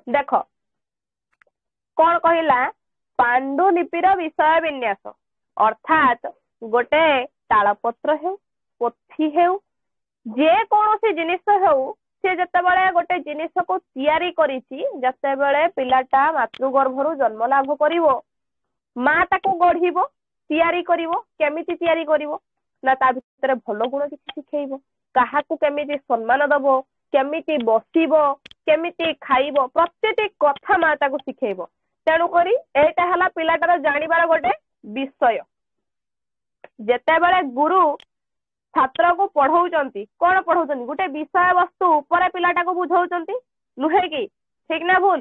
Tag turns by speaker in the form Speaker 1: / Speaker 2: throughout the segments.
Speaker 1: देख कौन कहला पांडुलिपिर विषय विन्यास अर्थात गोटे तालपत्र हेउ पोथी हेउ जे कौन सी जिनिस हेउ से जतेबेले गोटे जिनिस को तैयारी करिछि जतेबेले पिलाटा मातृगर्भरु जन्म लाभ करिवो माँ ताको गढ़िबो तैयारी करिवो केमिति तैयारी करिवो ना ता भितर भलो गुण किछि शिखेइबो काहाकू केमिति सम्मान दबो केमिति बसिबो केमिति खाइबो प्रत्येक कथा माँ ताको शिखेइबो तेणु करी एटा हला पिलाटार जानिबार गोटे विषय जेतेबेले गुरु छात्र को पढ़ाउचंती कौन पढ़ाउचंती गोटे विषय वस्तु ऊपर पिलाटा को बुझाउचंती नुहे कि ठीक ना भूल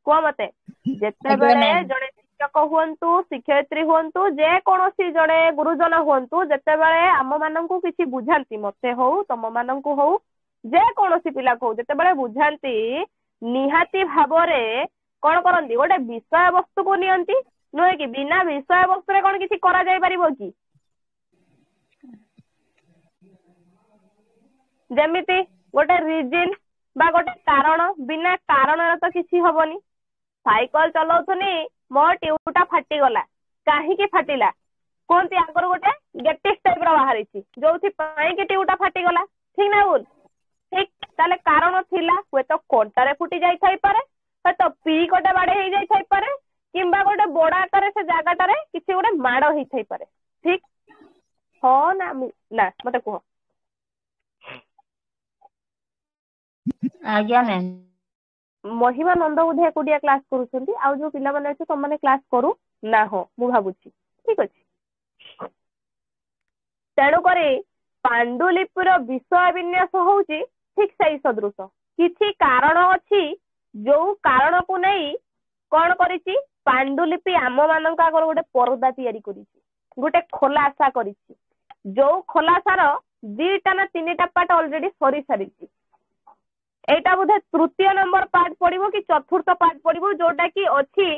Speaker 1: कह मते जेतेबेले जड़े शिक्षक हुंतु शिक्षयित्री हुंतु जे कोनोसी जड़े गुरुजन हुंतु जेतेबेले आम माननकु किछि बुझांती मते हो तम माननकु हो जे कोनोसी पिला को जेतेबेले बुझांती निहाती भाबरे कौन करंती गोटे विषय वस्तु को नियंती नुहे कि बिना विषय वस्तु रे कोन किछि करा जाय परिबो कि जेमिति गोटे रिजिन बा गोटे कारण बिना कारण तो किसी हबनी साइकल चलाउथुनी मो ट्यूबटा फाटी गला काहे की फाटिला कोनती आगर गोटे गेटिस टाइप रो बाहरी छि जोथि पई की ट्यूबटा फाटी गला ठीक ना बोल ठीक ताले कारण थिला हुए तो कोंटारे फुटी जाई थाई पारे हुए तो पी कोटे बाडे हे जाई थाई पारे किंबा गोटे बड़ आकार से जगाटारे किसी गोटे माड़ हे थाई पारे ठीक हो ना ना मते कहो
Speaker 2: आज्ञा मैम
Speaker 1: महिमा नंद बोधे एकुटिया क्लास करूछंती आ जो पिला माने अछि तमने क्लास करू ना हो मु भाबुची ठीक अछि तेणु करे पांडुलिपिर विषय विन्यास होउची ठीक सही सदृश किछि कारण अछि जो कारण को नहीं कौन करिछि पांडुलिपि आम मानक आगर गोटे परदा तैयारी करिछि गोटे खोलासा करिछि जो खोलासार 2टा ना 3टा पार्ट ऑलरेडी सरी सारिछि एटा बोधे तृतीय नंबर पार्ट पड़िबो कि चतुर्थ पार्ट पड़िबो जोटा कि अछि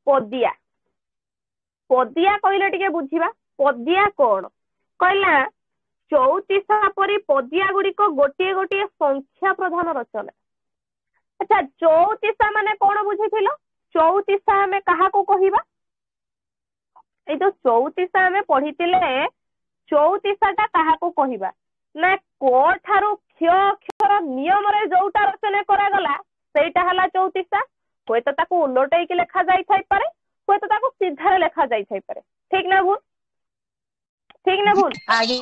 Speaker 1: पदिया पदिया कहले टिके बुझिबा पदिया कोन कहला 34 परी पदिया गुडी को गोटिए गोटिए संख्या प्रधान रचना अच्छा 34 माने कोन बुझिथिलो 34 हमें कहा को कहिबा ए जो 34 हमें पढितिले 34 टा कहा को कहिबा ना को ठारू क्ष अक्षर नियम रे जोटा रचना करा गला सेटा हला 34 होय तो ताको उलटै के लेखा जाई थाई पारे होय तो ताको सीधा रे लेखा जाई थाई पारे ठीक ना भूल
Speaker 2: आगे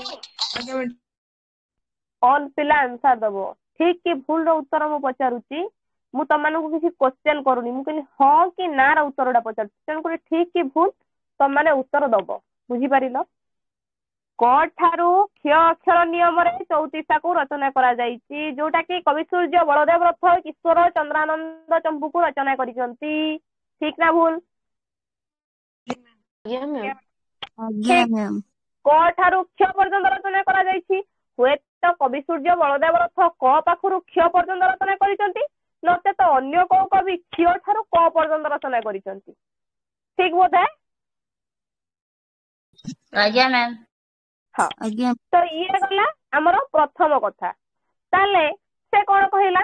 Speaker 1: ऑल पिला आंसर दबो ठीक कि भूल रो उत्तर मु पचारुची मु तमन को किसी क्वेश्चन करूनी मु कहली हां कि ना रो उत्तरडा पचार तेन को ठीक कि भूल तम माने उत्तर दबो बुझी पारिलो क ठारू क्ष अक्षर नियम रे 34 को रचना करा जाईची जोटा कि कवि सूर्य बलदेव रथ किशोर चंद्रानंद चंपू को रचना करिसंती ठीक ना भूल
Speaker 2: आज्ञा मैम
Speaker 1: क ठारू क्ष पर्यंत रचना करा जाईची हुए तो कवि सूर्य बलदेव रथ क पाखरु क्ष पर्यंत रचना करिसंती नते तो अन्य को कवि क्ष ठारू क पर्यंत रचना करिसंती ठीक बोधे
Speaker 2: आज्ञा मैम
Speaker 1: हाँ
Speaker 2: आज्ञा
Speaker 1: तो ये गला हमर प्रथम कथा ताले से कोन कहला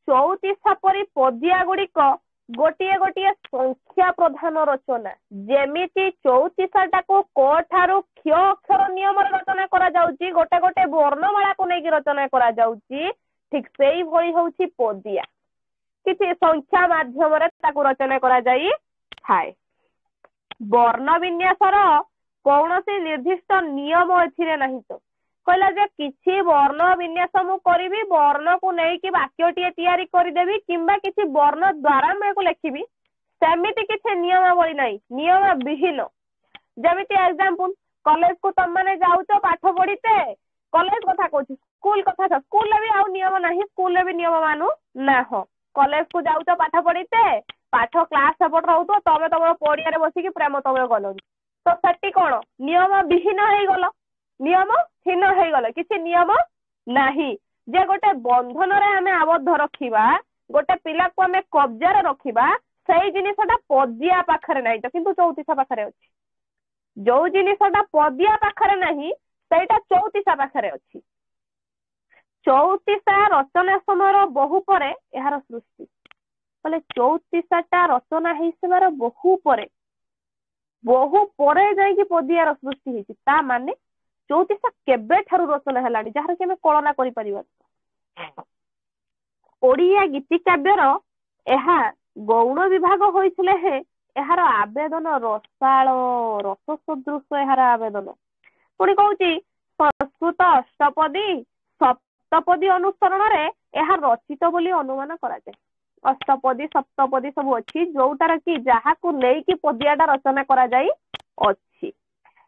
Speaker 1: 34 परी पदिया गुडी को गोटिए गोटिए संख्या प्रधान रचना जेमिति 34 टा को क ठारू क्ष अक्षर नियम रे रचना करा जाउची गोटे गोटे वर्णमाला को नै रचना करा जाउची ठीक सेही भई होउची पदिया किछि संख्या माध्यम रे ताको रचना करा जाई थाए वर्ण विन्यासर कौनसी निर्दिष्ट नियम एथिरे नहीं तो कहला जे किछि वर्ण विन्यास मु करिवि वर्ण को नै कि वाक्यटिए तैयारी करि देबी किंबा किछि वर्ण द्वारा मैं को लिखिबी सेमिति किछि नियमावली नै नियम विहीन जेमिति एग्जांपल कॉलेज को तुम माने जाउचो पाठ पढिते कॉलेज कथा कहछि स्कूल कथा स्कूल ले भी आ नियम नाही स्कूल ले भी नियम मानु ना हो कॉलेज को जाउचो पाठ पढिते पाठ क्लास सपोर्ट रहउतो तमे तमरो पडिया रे बसी कि प्रेम तमे गलो तो सेटी कोन नियम विहीन हे गलो नियम हीन हे गलो किछि नियम नाही जे गोटे बंधन रे हमें आबद्ध रखिबा गोटे पिला को हमें कब्जा रे रखिबा सेही जिनिसटा पदिया पाखरे नाही तो किंतु 34 पाखरे अछि जो जिनिसटा पदिया पाखरे नाही सेटा 34 पाखरे अछि 34 रचना समर बहु परे एहार सृष्टि କହିଲେ ଚଉତିଶାଟା ରଚନା ହେଇଥିବାର ବହୁ ପରେ ଯାଇକି ପଦିଆର ସୃଷ୍ଟି ହେଇଛି। ତା ମାନେ ଚଉତିଶା କେବେଠାରୁ ରଚନା ହେଲାଣି ଯାହାର କି ଆମେ କଳନା କରିପାରିବା। ଓଡ଼ିଆ ଗୀତିକାବ୍ୟର ଏହା ଗୌଣ ବିଭାଗ ହୋଇଥିଲେ ହେ ଏହାର ଆବେଦନ ରସାଳ ରସ ସଦୃଶ ଏହାର ଆବେଦନ। ପୁଣି କହୁଛି ସଂସ୍କୃତ ଅଷ୍ଟପଦୀ ସପ୍ତପଦୀ ଅନୁସରଣରେ ଏହା ରଚିତ ବୋଲି ଅନୁମାନ କରାଯାଏ। ଅଷ୍ଟପଦୀ ସପ୍ତପଦୀ ସବୁ ଅଛି ଯୋଉଟାର କି ଯାହାକୁ ନେଇକି ପଦିଆଟା ରଚନା କରାଯାଇ ଅଛି।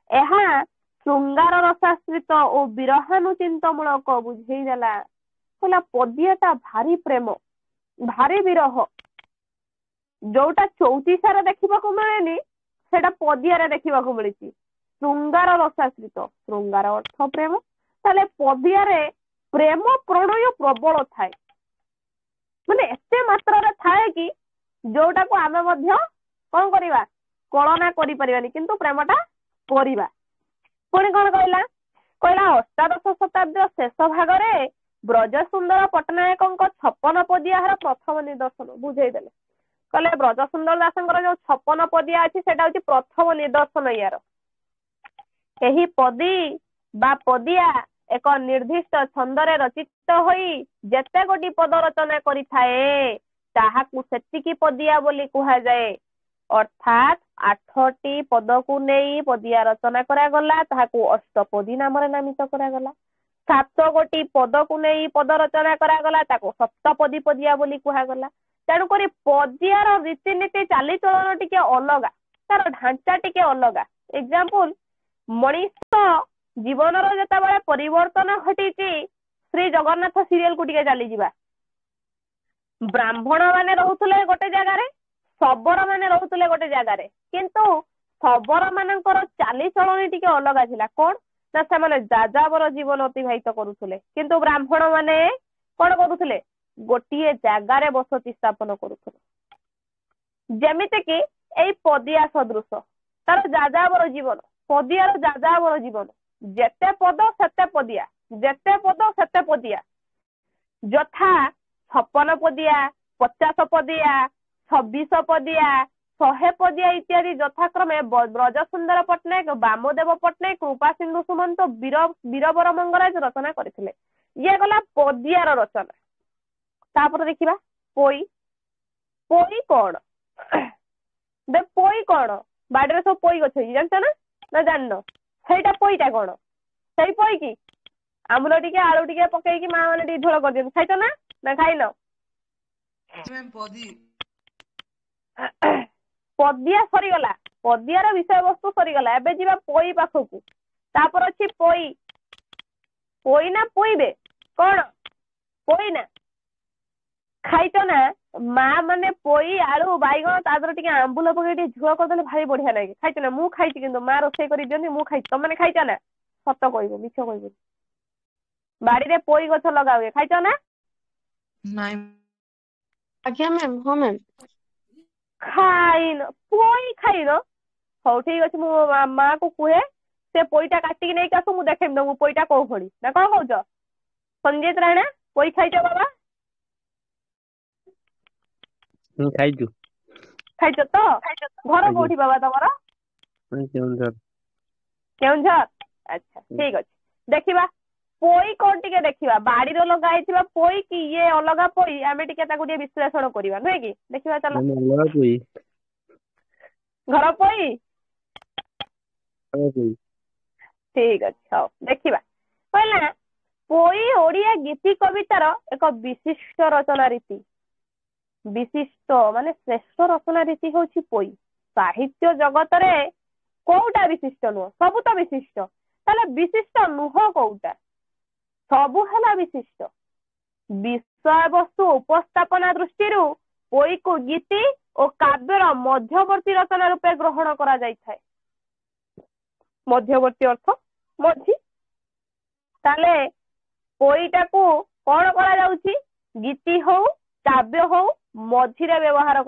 Speaker 1: ଏହା ଶୃଙ୍ଗାର ରସାଶ୍ରିତ ଓ ବିରହାନୁଚିନ୍ତ ମୂଳକ ବୁଝେଇ ଦେଲା। କହିଲା ପଦିଆଟା ଭାରି ପ୍ରେମ ଭାରି ବିରହ, ଯୋଉଟା ଚଉତିଶାରେ ଦେଖିବାକୁ ମିଳେନି ସେଟା ପଦିଆରେ ଦେଖିବାକୁ ମିଳିଛି। ଶୃଙ୍ଗାର ରସାଶ୍ରିତ, ଶୃଙ୍ଗାର ଅର୍ଥ ପ୍ରେମ, ତାହେଲେ ପଦିଆରେ ପ୍ରେମ ପ୍ରଣୟ ପ୍ରବଳ ଥାଏ, ମାନେ ଏତେ ମାତ୍ରାରେ ଥାଏ କି ଯୋଉଟାକୁ ଆମେ ମଧ୍ୟ କଣ କରିବା କଳନା କରିପାରିବାନି, କିନ୍ତୁ ପ୍ରେମଟା କରିବା। ପୁଣି କଣ କହିଲା ଅଷ୍ଟାଦଶ ଶତାବ୍ଦୀର ଶେଷ ଭାଗରେ ବ୍ରଜସୁନ୍ଦର ପଟ୍ଟନାୟକଙ୍କ 56 ପଦିଆ ଏହାର ପ୍ରଥମ ନିଦର୍ଶନ ବୁଝେଇଦେଲେ। କହିଲେ ବ୍ରଜସୁନ୍ଦର ଦାସଙ୍କର ଯୋଉ 56 ପଦିଆ ଅଛି ସେଟା ହଉଛି ପ୍ରଥମ ନିଦର୍ଶନ ୟାର। ଏହି ପଦୀ ବା ପଦିଆ ଏକ ନିର୍ଦ୍ଦିଷ୍ଟ ଛନ୍ଦରେ ରଚିତ ହୋଇ ଯେତେ ଗୋଟି ପଦ ରଚନା କରିଥାଏ ତାହାକୁ ସେତିକି ପଦିଆ ବୋଲି କୁହାଯାଏ। ଅର୍ଥାତ୍ 8ଟି ପଦକୁ ନେଇ ପଦିଆ ରଚନା କରାଗଲା, ତାହାକୁ ଅଷ୍ଟପଦୀ ନାମରେ ନାମିତ କରାଗଲା। 7 ଗୋଟି ପଦକୁ ନେଇ ପଦ ରଚନା କରାଗଲା, ତାକୁ ସପ୍ତପଦୀ ପଦିଆ ବୋଲି କୁହାଗଲା। ତେଣୁକରି ପଦିଆର ରୀତିନୀତି ଚାଲିଚଳନ ଟିକେ ଅଲଗା, ତାର ଢାଞ୍ଚା ଟିକେ ଅଲଗା। ଏକ୍ସାମ୍ପଲ, ମଣିଷ ଜୀବନର ଯେତେବେଳେ ପରିବର୍ତ୍ତନ ଘଟିଛି, ଶ୍ରୀ ଜଗନ୍ନାଥ ସିରିଏଲ କୁ ଟିକେ ଚାଲିଯିବା। ବ୍ରାହ୍ମଣ ମାନେ ରହୁଥିଲେ ଗୋଟେ ଜାଗାରେ, ଶବର ମାନେ ରହୁଥିଲେ ଗୋଟେ ଜାଗାରେ, କିନ୍ତୁ ଶବର ମାନଙ୍କର ଚାଲିଚଳଣି ଟିକେ ଅଲଗା ଥିଲା। କଣ ନା ସେମାନେ ଯାଯାବର ଜୀବନ ଅତିବାହିତ କରୁଥିଲେ, କିନ୍ତୁ ବ୍ରାହ୍ମଣ ମାନେ କଣ କରୁଥିଲେ ଗୋଟିଏ ଜାଗାରେ ବସତି ସ୍ଥାପନ କରୁଥିଲେ। ଯେମିତିକି ଏଇ ପଦିଆ ସଦୃଶ, ତାର ଯାଯାବର ଜୀବନ, ପଦିଆର ଯାଯାବର ଜୀବନ, ଯେତେ ପଦ ସେତେ ପଦିଆ, ଯେତେ ପଦ ସେତେ ପଦିଆ। ଯଥା 56 ପଦିଆ, 50 ପଦିଆ, 26 ପଦିଆ, 100 ପଦିଆ ଇତ୍ୟାଦି ଯଥାକ୍ରମେ ବ୍ରଜସୁନ୍ଦର ପଟ୍ଟନାୟକ, ବାମଦେବ ପଟ୍ଟନାୟକ, କୃପାସିନ୍ଧୁ ସୁମନ୍ତ, ବୀରବର ମଙ୍ଗରାଜ ରଚନା କରିଥିଲେ। ଇଏ ଗଲା ପଦିଆର ରଚନା। ତାପରେ ଦେଖିବା ପୋଇ। ପୋଇ କଣ? ପୋଇ କଣ? ବାଡିରେ ସବୁ ପୋଇ ଗଛ ହେଇଛି, ଜାଣିଛ ନା ଜାଣିନ? ସେଇଟା ପୋଇଟା କଣ? ସେଇ ପୋଇ କି ଆମ୍ବୁଲ ଟିକେ ଆଳୁ ଟିକେ ପକେଇକି ମା ମାନେ ଟିକେ ଝୋଳ କରିଦିଅନ୍ତି, ଖାଇଛ ନା ଖାଇନ? ପଦିଆ ସରିଗଲା, ପଦିଆର ବିଷୟବସ୍ତୁ ସରିଗଲା। ଏବେ ଯିବା ପୋଇ ପାଖକୁ। ତାପରେ ଅଛି ପୋଇ। ପୋଇ ନା ପୋଇବେ କଣ? ପୋଇ ନା ଖାଇଛ ନା? ମା ମାନେ ପୋଇ ଆଳୁ ବାଇଗଣ ତା ଦେହରେ ଟିକେ ଆମ୍ବୁଲ ପକେଇ ଟିକେ ଝୋଳ କରିଦେଲେ ଭାରି ବଢିଆ ଲାଗେ। ଖାଇଛ ନା? ମୁଁ ଖାଇଛି, କିନ୍ତୁ ମା ରୋଷେଇ କରି ଦିଅନ୍ତି, ମୁଁ ଖାଇଛି। ତମେ ଖାଇଛ ନା? ସତ କହିବ, ମିଛ କହିବ। ବାଡିରେ ପୋଇ ଗଛ ଲଗା ହୁଏ, ଖାଇଛ ନା?
Speaker 2: ନାଇଁ ଆଜ୍ଞା ମ୍ୟାମ୍, ହଁ ମ୍ୟାମ୍।
Speaker 1: ଖାଇନ? ପୋଇ ଖାଇନ? ହଉ ଠିକ ଅଛି, ମୁଁ ମା କୁ କୁହେ ସେ ପୋଇଟା କାଟିକି ନେଇକି ଆସୁ, ମୁଁ ଦେଖେଇବି ତମକୁ ପୋଇଟା କୋଉ ଭଳି। ନା କଣ କହୁଛ? ସଞ୍ଜିତ ରାଣା, ପୋଇ ଖାଇଛ ବାବା?
Speaker 3: ଖାଇଛୁ।
Speaker 1: ଖାଇଛ ତ? ଘର କୋଉଠି ବାବା ତମର?
Speaker 3: କେଉଁଝର।
Speaker 1: କେଉଁଝର, ଆଚ୍ଛା ଠିକ ଅଛି। ଦେଖିବା ପୋଇ କଣ ଟିକେ ଦେଖିବା। ବାଡିରେ ଲଗା ହେଇଥିବା ପୋଇ କି ଇଏ ଅଲଗା ପୋଇ, ଆମେ ଟିକେ ତାକୁ ଟିକେ ବିଶ୍ଳେଷଣ କରିବା, ନୁହେଁ କି? ଦେଖିବା ଚାଲ। ଘର ପୋଇ ଠିକ ଅଛି, ହଉ ଦେଖିବା। କହିଲା ପୋଇ ଓଡିଆ ଗୀତି କବିତାର ଏକ ବିଶିଷ୍ଟ ରଚନା ରୀତି। ବିଶିଷ୍ଟ ମାନେ ଶ୍ରେଷ୍ଠ ରଚନା ରୀତି ହଉଛି ପୋଇ। ସାହିତ୍ୟ ଜଗତରେ କୋଉଟା ବିଶିଷ୍ଟ ନୁହଁ? ସବୁ ତ ବିଶିଷ୍ଟ। ତାହେଲେ ବିଶିଷ୍ଟ ନୁହଁ କୋଉଟା? ସବୁ ହେଲା ବିଶିଷ୍ଟ। ବିଷୟବସ୍ତୁ ଉପସ୍ଥାପନା ଦୃଷ୍ଟିରୁ ପୋଇକୁ ଗୀତି ଓ କାବ୍ୟର ମଧ୍ୟବର୍ତ୍ତୀ ରଚନା ରୂପେ ଗ୍ରହଣ କରାଯାଇଥାଏ। ମଧ୍ୟବର୍ତ୍ତୀ ଅର୍ଥ ମଝି। ତାହେଲେ ପୋଇଟାକୁ କଣ କରାଯାଉଛି? ଗୀତି ହଉ କାବ୍ୟ ହଉ ମଝିରେ ବ୍ୟବହାର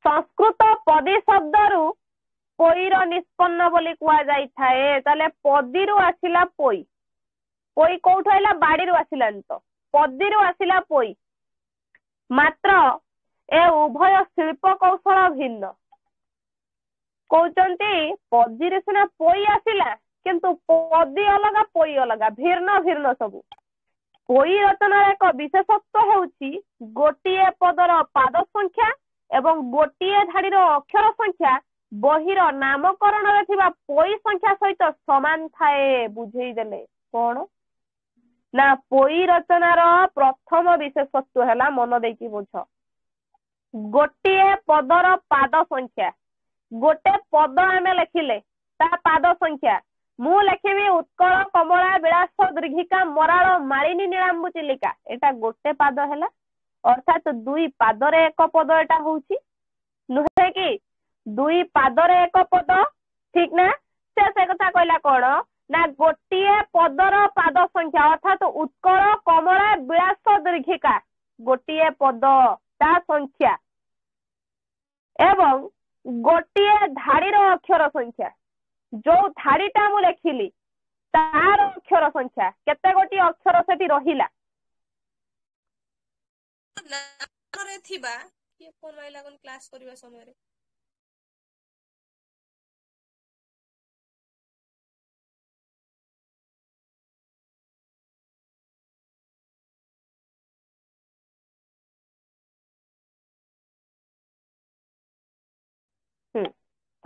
Speaker 1: संस्कृत पदी शब्दरू पोईर निष्पन्न बोली कुआ जाई थाए ताले पदीरू आसिला पोई पोई कोठु आइला बाड़ीरू आसिलानी तो पदीरू आसिला पोई मात्र ए उभय शिल्प कौशल भिन्न कहते पदीरे सिना पोई आसिला किंतु पदी अलग पोई अलग भिन्न भिन्न सब पोई रचनार एक विशेषत्व हेउची गोटिए पदर पाद संख्या एवं गोटिए धाड़ीर अक्षर संख्या बहिर नामकरण रे थिबा पोई संख्या सहित समान थाए बुझेई देले कोन ना पोई रचनार प्रथम विशेषत्व हैला मन देकी बुझ गोटिए पदर पाद संख्या गोटे पद आमे लिखिले ता पाद संख्या मु लिखिबी उत्कल कमला विलास दीर्घिका मराल मालिनी नीलांबु चिलिका एटा गोटे पाद हैला अर्थात दुई पादरे एक पद एटा होउची नुहे कि दुई पादरे एक पद ठीक ना से कथा कहला कोन ना गोटिए पदर पाद संख्या अर्थात उत्कल कमला विलास दीर्घिका गोटिए पद ता संख्या एवं गोटिए धाड़ीर अक्षर संख्या जो धाड़ीटा मु लिखिली तार अक्षर संख्या केते गोटी अक्षर सेठी रहिला
Speaker 4: रे थिबा के फोन माइला कोन क्लास करबा समय रे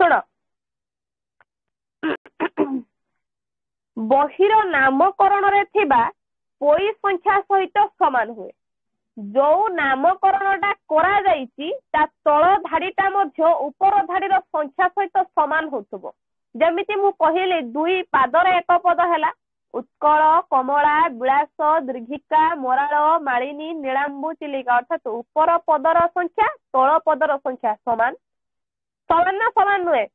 Speaker 1: सुन बहिर नामकरण रे थिबा पोई संख्या सहित समान हुए जो नामकरणटा करा जाईची ता तळ धाड़ीटा मध्य ऊपर धाड़ीर संख्या सहित समान होतबो जेमिति मु कहिले दुई पादर एक पद हैला उत्कल कमला विलास दीर्घिका मराल मालिनी नीलांबु चिलिका अर्थात ऊपर पदर संख्या तळ पदर संख्या समान समान ना समान नुहे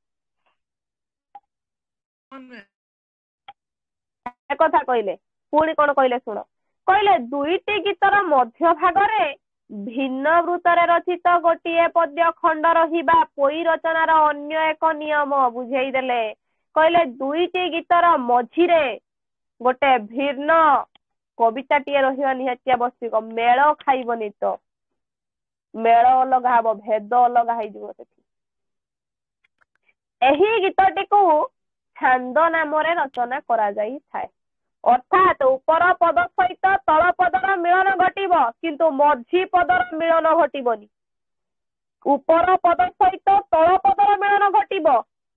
Speaker 1: एक कथा कहले पुणी कौन कहले शुण कहले दुईटी गीतर मध्य भागरे भिन्न वृत्तरे रचित गोटे पद्य खंड रहिबा पोई रचनार अन्य एक नियम बुझेई देले कहले दुईटी गीतर मझिरे गोटे भिन्न कविताटीए रहिबा निहाती आवश्यक मेल खाइबनी तो मेल अलग हबो भेद अलग होइजिवो सेठी एही गीतटी को छांद नाम रचना करा जाई थाए अर्थात ऊपर पद सहित तल पदर मिलन घटिब किंतु मझी पदर मिलन घटिबनी ऊपर पद सहित तल पदर मिलन घटिब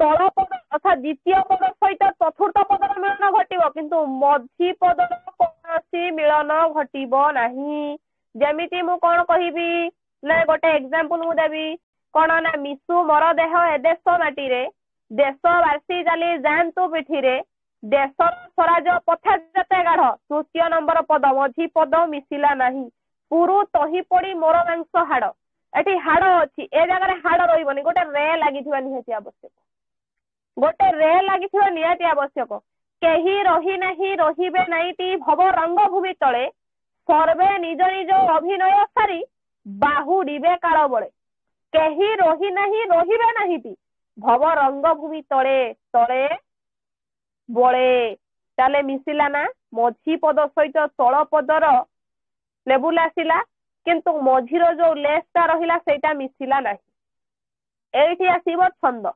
Speaker 1: तल पद अर्थात द्वितीय पद सहित चतुर्थ पदर मिलन घटिब किंतु मझी पदर कौनसी मिलन घटिब नाही जेमिति मु कोन कहिबी ना गोटे एग्जांपल मु देबी कोन ना मिसु मोर देह ए देश माटी रे देश बासी जाली जानतु पिठी रे देशर स्वराज पथा जते गाढ़ तृतीय नंबर पद मझी पद मिसिला नाही पुरु तही पड़ी मोर मांस हाड़ एटी हाड़ अछि ए जगह हाड़ रहिबनी गोटे रे लागिथिबा निहाती आवश्यक गोटे रे लागिथिबा निहाती आवश्यक केही रही नाही रहिबे नाईटी भव रंग भूमि तळे सर्वे निज निज अभिनय सारी बाहुडीबे काळ बळे केही रही नाही रहिबे नाहीटी भव रंग भूमि तळे तळे बळे ताले मिसिला ना मझी पद सहित तळ पदर लेबुल आसिला किंतु मझीर जो लेसटा रहिला सेटा मिसिला नाही एठी आसीबो छंद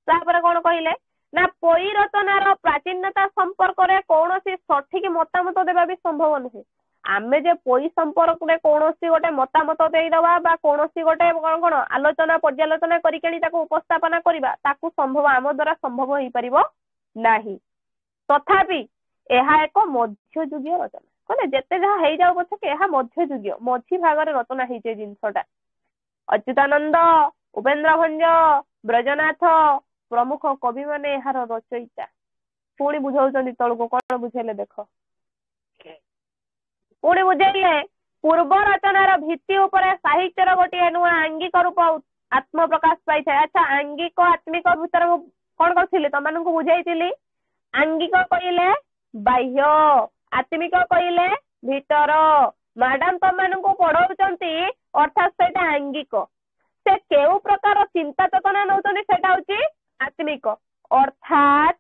Speaker 1: तापर कोन कहिले ना पोई रचनार प्राचीनता संपर्क रे कोनोसी सठिक मतामत देबा भी संभव नहे आमे जे पोई संपर्क रे कोनोसी गोटे मतामत देई दबा बा कोनोसी गोटे कोन कोन आलोचना पर्यालोचना करिकेनी ताको उपस्थापना करिबा ताकू संभव आम द्वारा संभव होई परिबो नाही तथापि एहा एक मध्ययुगीय रचना कहले जेते जहा हेई जाउ पछे के एहा मध्ययुगीय मझी भागरे रचना हेइचे जिंसटा अच्युतानंद उपेन्द्र भंज ब्रजनाथ प्रमुख कवि माने एहार रचयिता पुणी बुझाउछन्ति तळको कोन बुझेले देख पुणी बुझेले पूर्व रचनार भित्ति उपरे साहित्यर गोटे नुआ आंगिक रूप आत्म प्रकाश पाई थाए अच्छा आंगिक आत्मिक भितर कोन करथिले तमानकु बुझाइतिली आंगिक कहिले बाह्य आत्मिक कहिले भीतर मैडम तमानकु पढाउचंती अर्थात सेटा आंगिक से केउ प्रकार चिंता चेतना नौचंदी सेटा होची आत्मिक अर्थात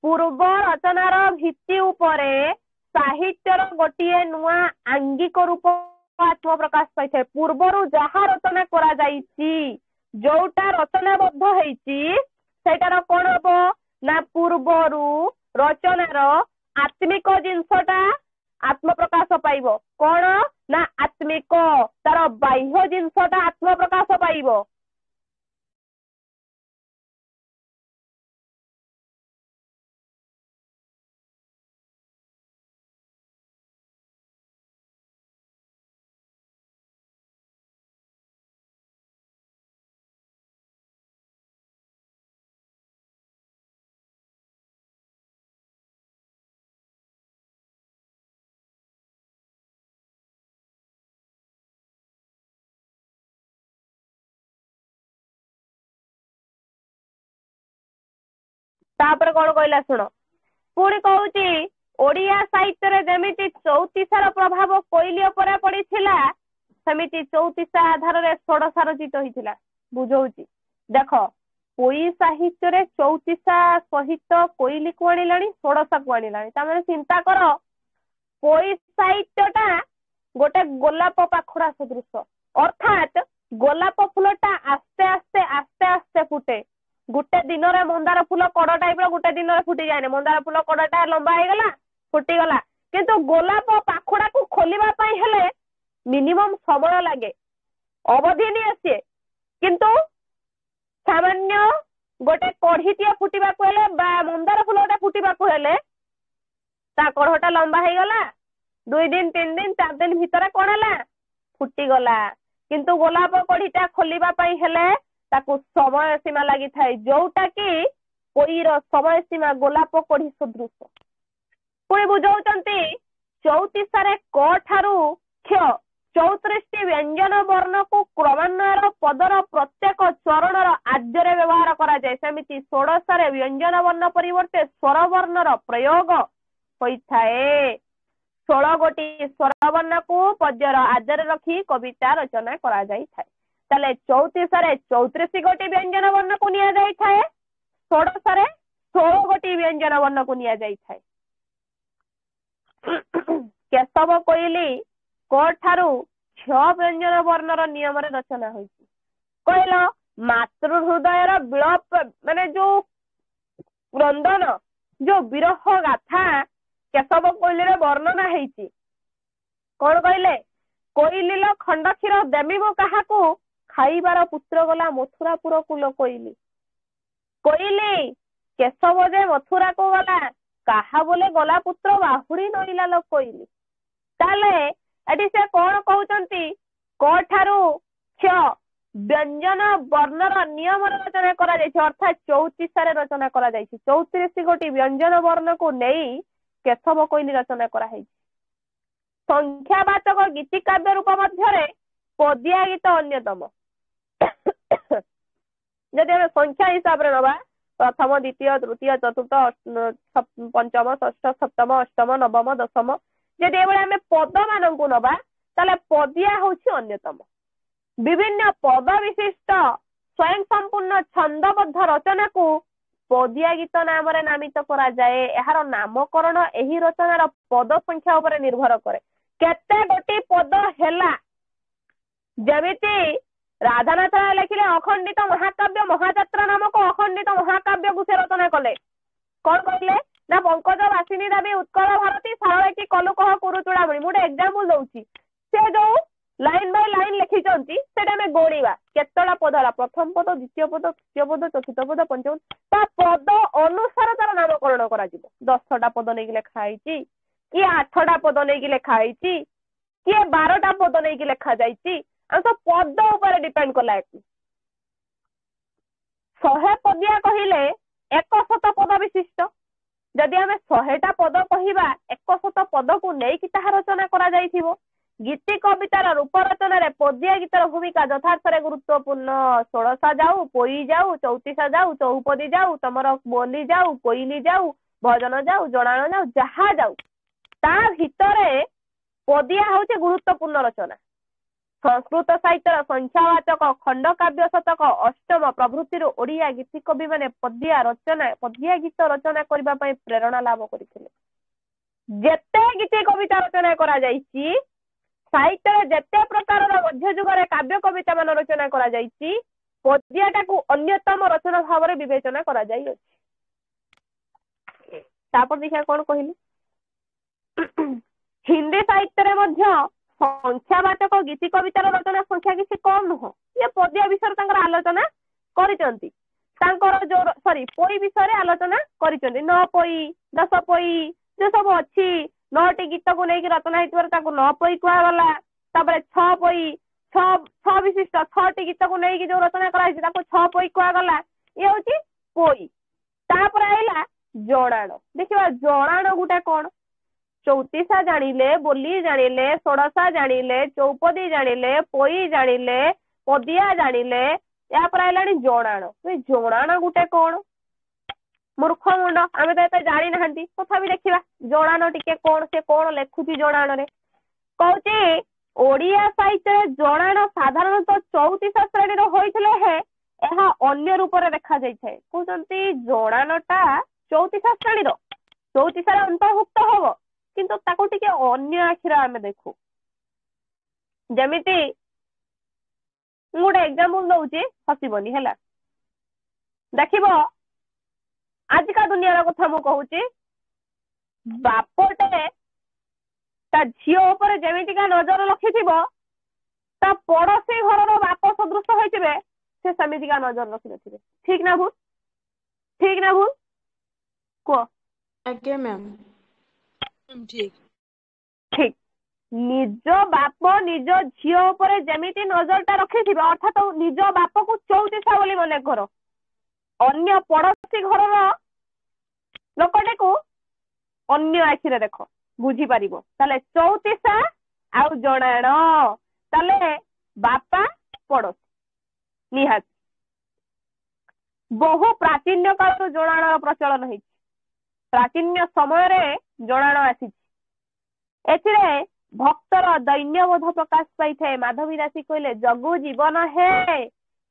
Speaker 1: पूर्व रचनार भित्ति उपरे साहित्यर गोटे नुआ आंगिक रूप आत्म प्रकाश पाई पूर्वर जहा रचना करा जाइछि जोटा रचनाबद्ध होइछि सेटार कोन हबो ना पूर्वरु रचनार आत्मिक जिनसटा आत्म प्रकाश पाइब कौन ना आत्मिक तार बाह्य जिनसटा आत्म प्रकाश पाइब तापर कौन कहला शुण पुणी कहूची ओडिया साहित्य रे जेमिति चौतीसार प्रभाव कोइली पर पड़ीथिला सेमिति चौतीसा आधार रे षोडशा रचित होइथिला बुझौची देख पोई साहित्य रे चौतीसा सहित कोइली को आनिलाणी षोडशा को आनिलाणी तामे चिंता कर पोई साहित्यटा गोटे गोलाप पाखुड़ा सदृश अर्थात गोलाप फूलटा आस्ते आस्ते आस्ते आस्ते फुटे गोटे दिन रे मंदार फूल कड़ टाइप गोटे दिन रे फुटी जाए मंदार फूल कड़टा लंबा होगला फुटीगला किंतु गोलाप पाखुड़ा को खोलिबा पई हेले मिनिमम समय लगे अवधि नहीं आसे किंतु सामान्य गोटे कढ़ीटिए फुटिबा को हेले बा मंदार फूलटे फुटिबा को हेले ता कढ़टा लंबा होगला 2 दिन 3 दिन 4 दिन भितर कोन हला फुटीगला किंतु गोलाप कढ़ीटा खोलिबा पई हेले ताकू समय सीमा लगी थाए जोटा कि पोईर समय सीमा गोलाप कढ़ी सदृश पुणी बुझाउचंती 34 क ठारू क्ष 34 व्यंजन वर्ण को क्रमान्वयर पदर प्रत्येक चरणर आद्ୟରେ व्यवहार करा जाए सेमिति 16 व्यंजन वर्ण परिवर्ते स्वर वर्णर प्रयोग होइथाए 16 गोटी स्वर वर्ण को पद्यर आद्ୟରେ रखी कविता रचना करा जाई थाए ताले 34 34 गोटी व्यंजन वर्ण को निया जाई थाए 16 16 गोटी व्यंजन वर्ण को निया जाई थाए केशव कोइली कोठारू 6 व्यंजन वर्णर नियम रे रचना होइछि कहलो मातृ हृदयर विलाप माने जो क्रंदन जो विरह गाथा केशव कोइली रे वर्णना हेइछि कोन कहले कोइलीलो खंड क्षीर देमी मो काहाकू खाइबार पुत्र गला मथुरापुर कुल कोइली कोइली केशव जे मथुरा को गला काहा बोले गला पुत्र बाहुरी नइला लो कोइली ताले एटी से कोन कहउचंती कोठारू क्ष व्यंजन वर्णर नियम रचना करा जाइछि अर्थात 34 रे रचना करा जाइछि 34 गोटी व्यंजन वर्ण को नेई केशव कोइली रचना करा हेछि संख्यावाचक गीति काव्य रूप मध्य पदिया गीत अन्यतम जदि हमें संख्या हिसाब रे नबा प्रथम द्वितीय तृतीय चतुर्थ पंचम षष्ठ सप्तम अष्टम नवम दशम जदि एबे हमें पद मान को नबा ताले पदिया होछि अन्यतम विभिन्न पद विशिष्ट स्वयं संपूर्ण छंदबद्ध रचना को पदिया गीत नाम रे नामित करा जाए एहार नामकरण एही रचनार पद संख्या उपरे निर्भर करे केते गोटी पद हेला जमिति राधानाथ राय लिखिले अखंडित महाकाव्य महाजात्रा नामक अखंडित महाकाव्य को से रचना कले कौन कहले ना पंकज वासिनी दाबी उत्कल भारती सारा की कलु कह कुरु चूड़ामणि मोटे एग्जांपल दउची से जो लाइन बाय लाइन लिखिचंती सेटा में गोणीबा केतला पद हला प्रथम पद द्वितीय पद तृतीय पद चतुर्थ पद पंचम ता पद अनुसार तार नामकरण करा जिवो 10टा पद नै लिखा आइची कि 8टा पद नै लिखा आइची कि 12टा पद नै लिखा जाइची आ तो पद ऊपर डिपेंड कला 100 पदिया कहिले 100 पद विशिष्ट जदि हमें 100टा पद कहिबा 100 पद को नै कि ताहा रचना करा जाइथिबो गीति कवितार रूप रचना रे पदिया गीतर भूमिका यथार्थ रे गुरुत्वपूर्ण 16 जाऊ पोई जाऊ 34 जाऊ चौपदी जाऊ तमर बोली जाऊ कोइली जाऊ भजन जाऊ जणाण जाऊ जहा जाऊ ता भितरे पदिया होचे गुरुत्वपूर्ण रचना संस्कृत साहित्यर संख्यावाचक खंडकाव्य शतक अष्टम प्रभृति ओडिया गीति कवि माने पद्या गीत रचना करबा पई प्रेरणा लाभ करथिले। जेते गीति कविता रचना करा जाईची साहित्य जेते प्रकार मध्य जुगरे काव्य कविता मान रचना करा जाईची पद्याटा को अन्यतम रचना भाव में विवेचना करा जाई अछि। तापर देखा कोन कहिली हिंदी साहित्य रे मध्य संख्यावाचक गीति कवितार रचना संख्या किसी कम नुह। ये पद्य विषय तांकर आलोचना करिसंती तांकर जो पोई विषय रे आलोचना करिसंती। 9 पोई 10 पोई जो सब अछि 9टी गीत को लेकिन रचना हेतुवर ताको 9 पोई कुआ गला। तापर 6 पोई 6 विशिष्ट 6टी गीत को लेकिन जो रचना करा हिची ताको 6 पोई कुआ गला। ये होची पोई। तापर आइला जणाण। देखिबा जणाण गुटे कोन चौतीसा जानिले बोली जानिले षोडशा जानिले चौपदी जानिले पोई जानिले पदिया जानिले या पर आइलानी जणाण। जणाण गुटे कोन मूर्ख मुंड आमे तो एते जानि नाहंती तथापि देखिबा जणाण टिके कोन से कोन लेखुची जणाण रे कहूची ओडिया साहित्य जणाण साधारणतः 34 श्रेणी रो होइथिले हे एहा अन्य रूप रे देखा जाय छै। कहउचंती जणाणटा 34 श्रेणी रो 34 रे अंतर्भुक्त होबो किंतु ताको टिके अन्य आखिरा आमे देखु। जेमिति गोटे एग्जांपल दउची हसिबनी हैला देखिबो आजिका दुनिया कथा मु कहूची बापटे ता झियो ऊपर जेमितिका नजर रखिथिबो ता पड़ोसी घरर बाप सदृश होइथिबे से समितिका नजर रखि नथिबे। ठीक ना भूल को
Speaker 2: आज्ञा मैम ठीक
Speaker 1: ठीक निज बाप निज झियो ऊपर जेमिति नजरटा रखिथिबे अर्थात निज बाप को 34 बोली मने करो अन्य पड़ोसी घरर लोकटे को अन्य आखिरे देख बुझी पारिबो। ताले 34 आउ जणाण ताले बापा पड़ोसी निहात बहु प्राचीन काल जणाण प्रचलन होई। प्राचीन समय रे जणाण आसी एथिरे भक्तर दैन्यबोध प्रकाश पाई थे। माधवी दासी कहले जगु जीवन हे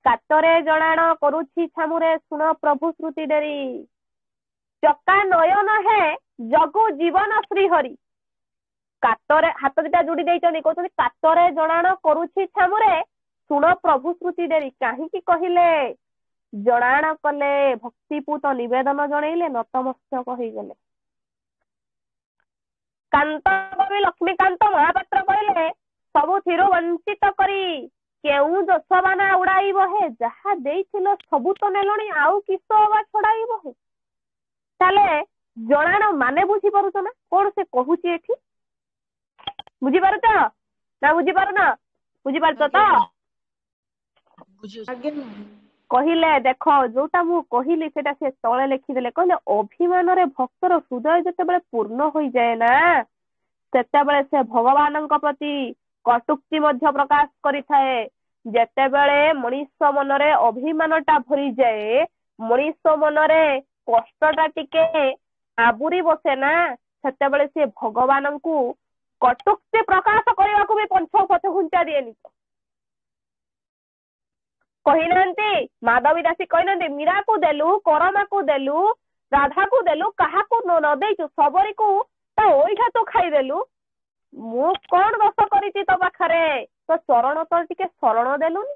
Speaker 1: कातरे जणाण करूछि छामुरे सुन प्रभु श्रुति डेरी चका नयन हे जगु जीवन श्री हरि कातरे हाथ दिटा जोड़ी देइचनी कहउछनी कातरे जणाण करूछि छामुरे सुन प्रभु श्रुति डेरी काहीकि कहिले जणाण कले भक्तिपूत निवेदन जणैले नतमस्तक होई गले। कांत कवि लक्ष्मीकांत महापात्र कहले सबुथिरु वंचित करी केउ दोषबाना उड़ाइब हे जहा देइथिलो सबु तो नेलणी आउ किस अबा छड़ाइब हे। ताले जणाण माने बुझी पारुछ ना कोन से कहूची एठी बुझी पारुछ ना बुझी पारुना बुझी पारुछ तो
Speaker 2: आज्ञा मैम
Speaker 1: कहिले देख जोटा मु कहिली सेटा से तळे लिखिदेले कहले अभिमान रे भक्तर हृदय जेतेबेले पूर्ण होई जाए ना सेतेबेले से भगवानक प्रति कटुक्ति मध्य प्रकाश करिथाए। जेतेबेले मनुष्य मनरे अभिमानटा भरी जाए मनुष्य मनरे कष्टटा टिके आबुरी बसे ना सेतेबेले से भगवानंकु कटुक्ति प्रकाश करबा को भी पंच पथ घुंचा दिएनी कहिनांती। माधवी दासी कहिनांती मीरा को देलु करमा को देलु राधा को देलु काहा को न देइछु सबरी को ता ओइठा तो खाई देलु मु कोन दोष करिति तो पाखरे तो चरण तो टिके शरण देलुनी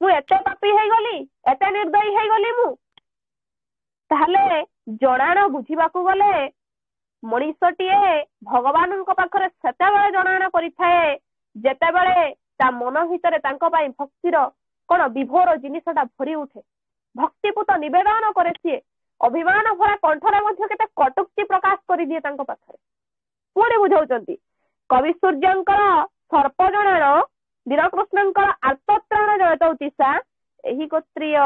Speaker 1: मु एते पापी हेई गली एते निर्दयी हेई गली मु। ताहले जणाण बुझिबा को गले मनीषटिए भगवानଙ୍କ पाखरे सेतेबेले जणाण करिथाए जेतेबेले ता मन भितरे तांको पई भक्तिर कोन विभोर जिनिसटा भरी उठे भक्तिपूत निवेदन करे सी अभिमान भरा कंठरे मध्य केते कटुक्ति प्रकाश करि दिए तांको पाखरे पुणी बुझाउचंती। कवि सूर्यंकर सर्प जणाण दीनकृष्णंकर आर्तत्राण जयतौतीसा एही गोत्रीय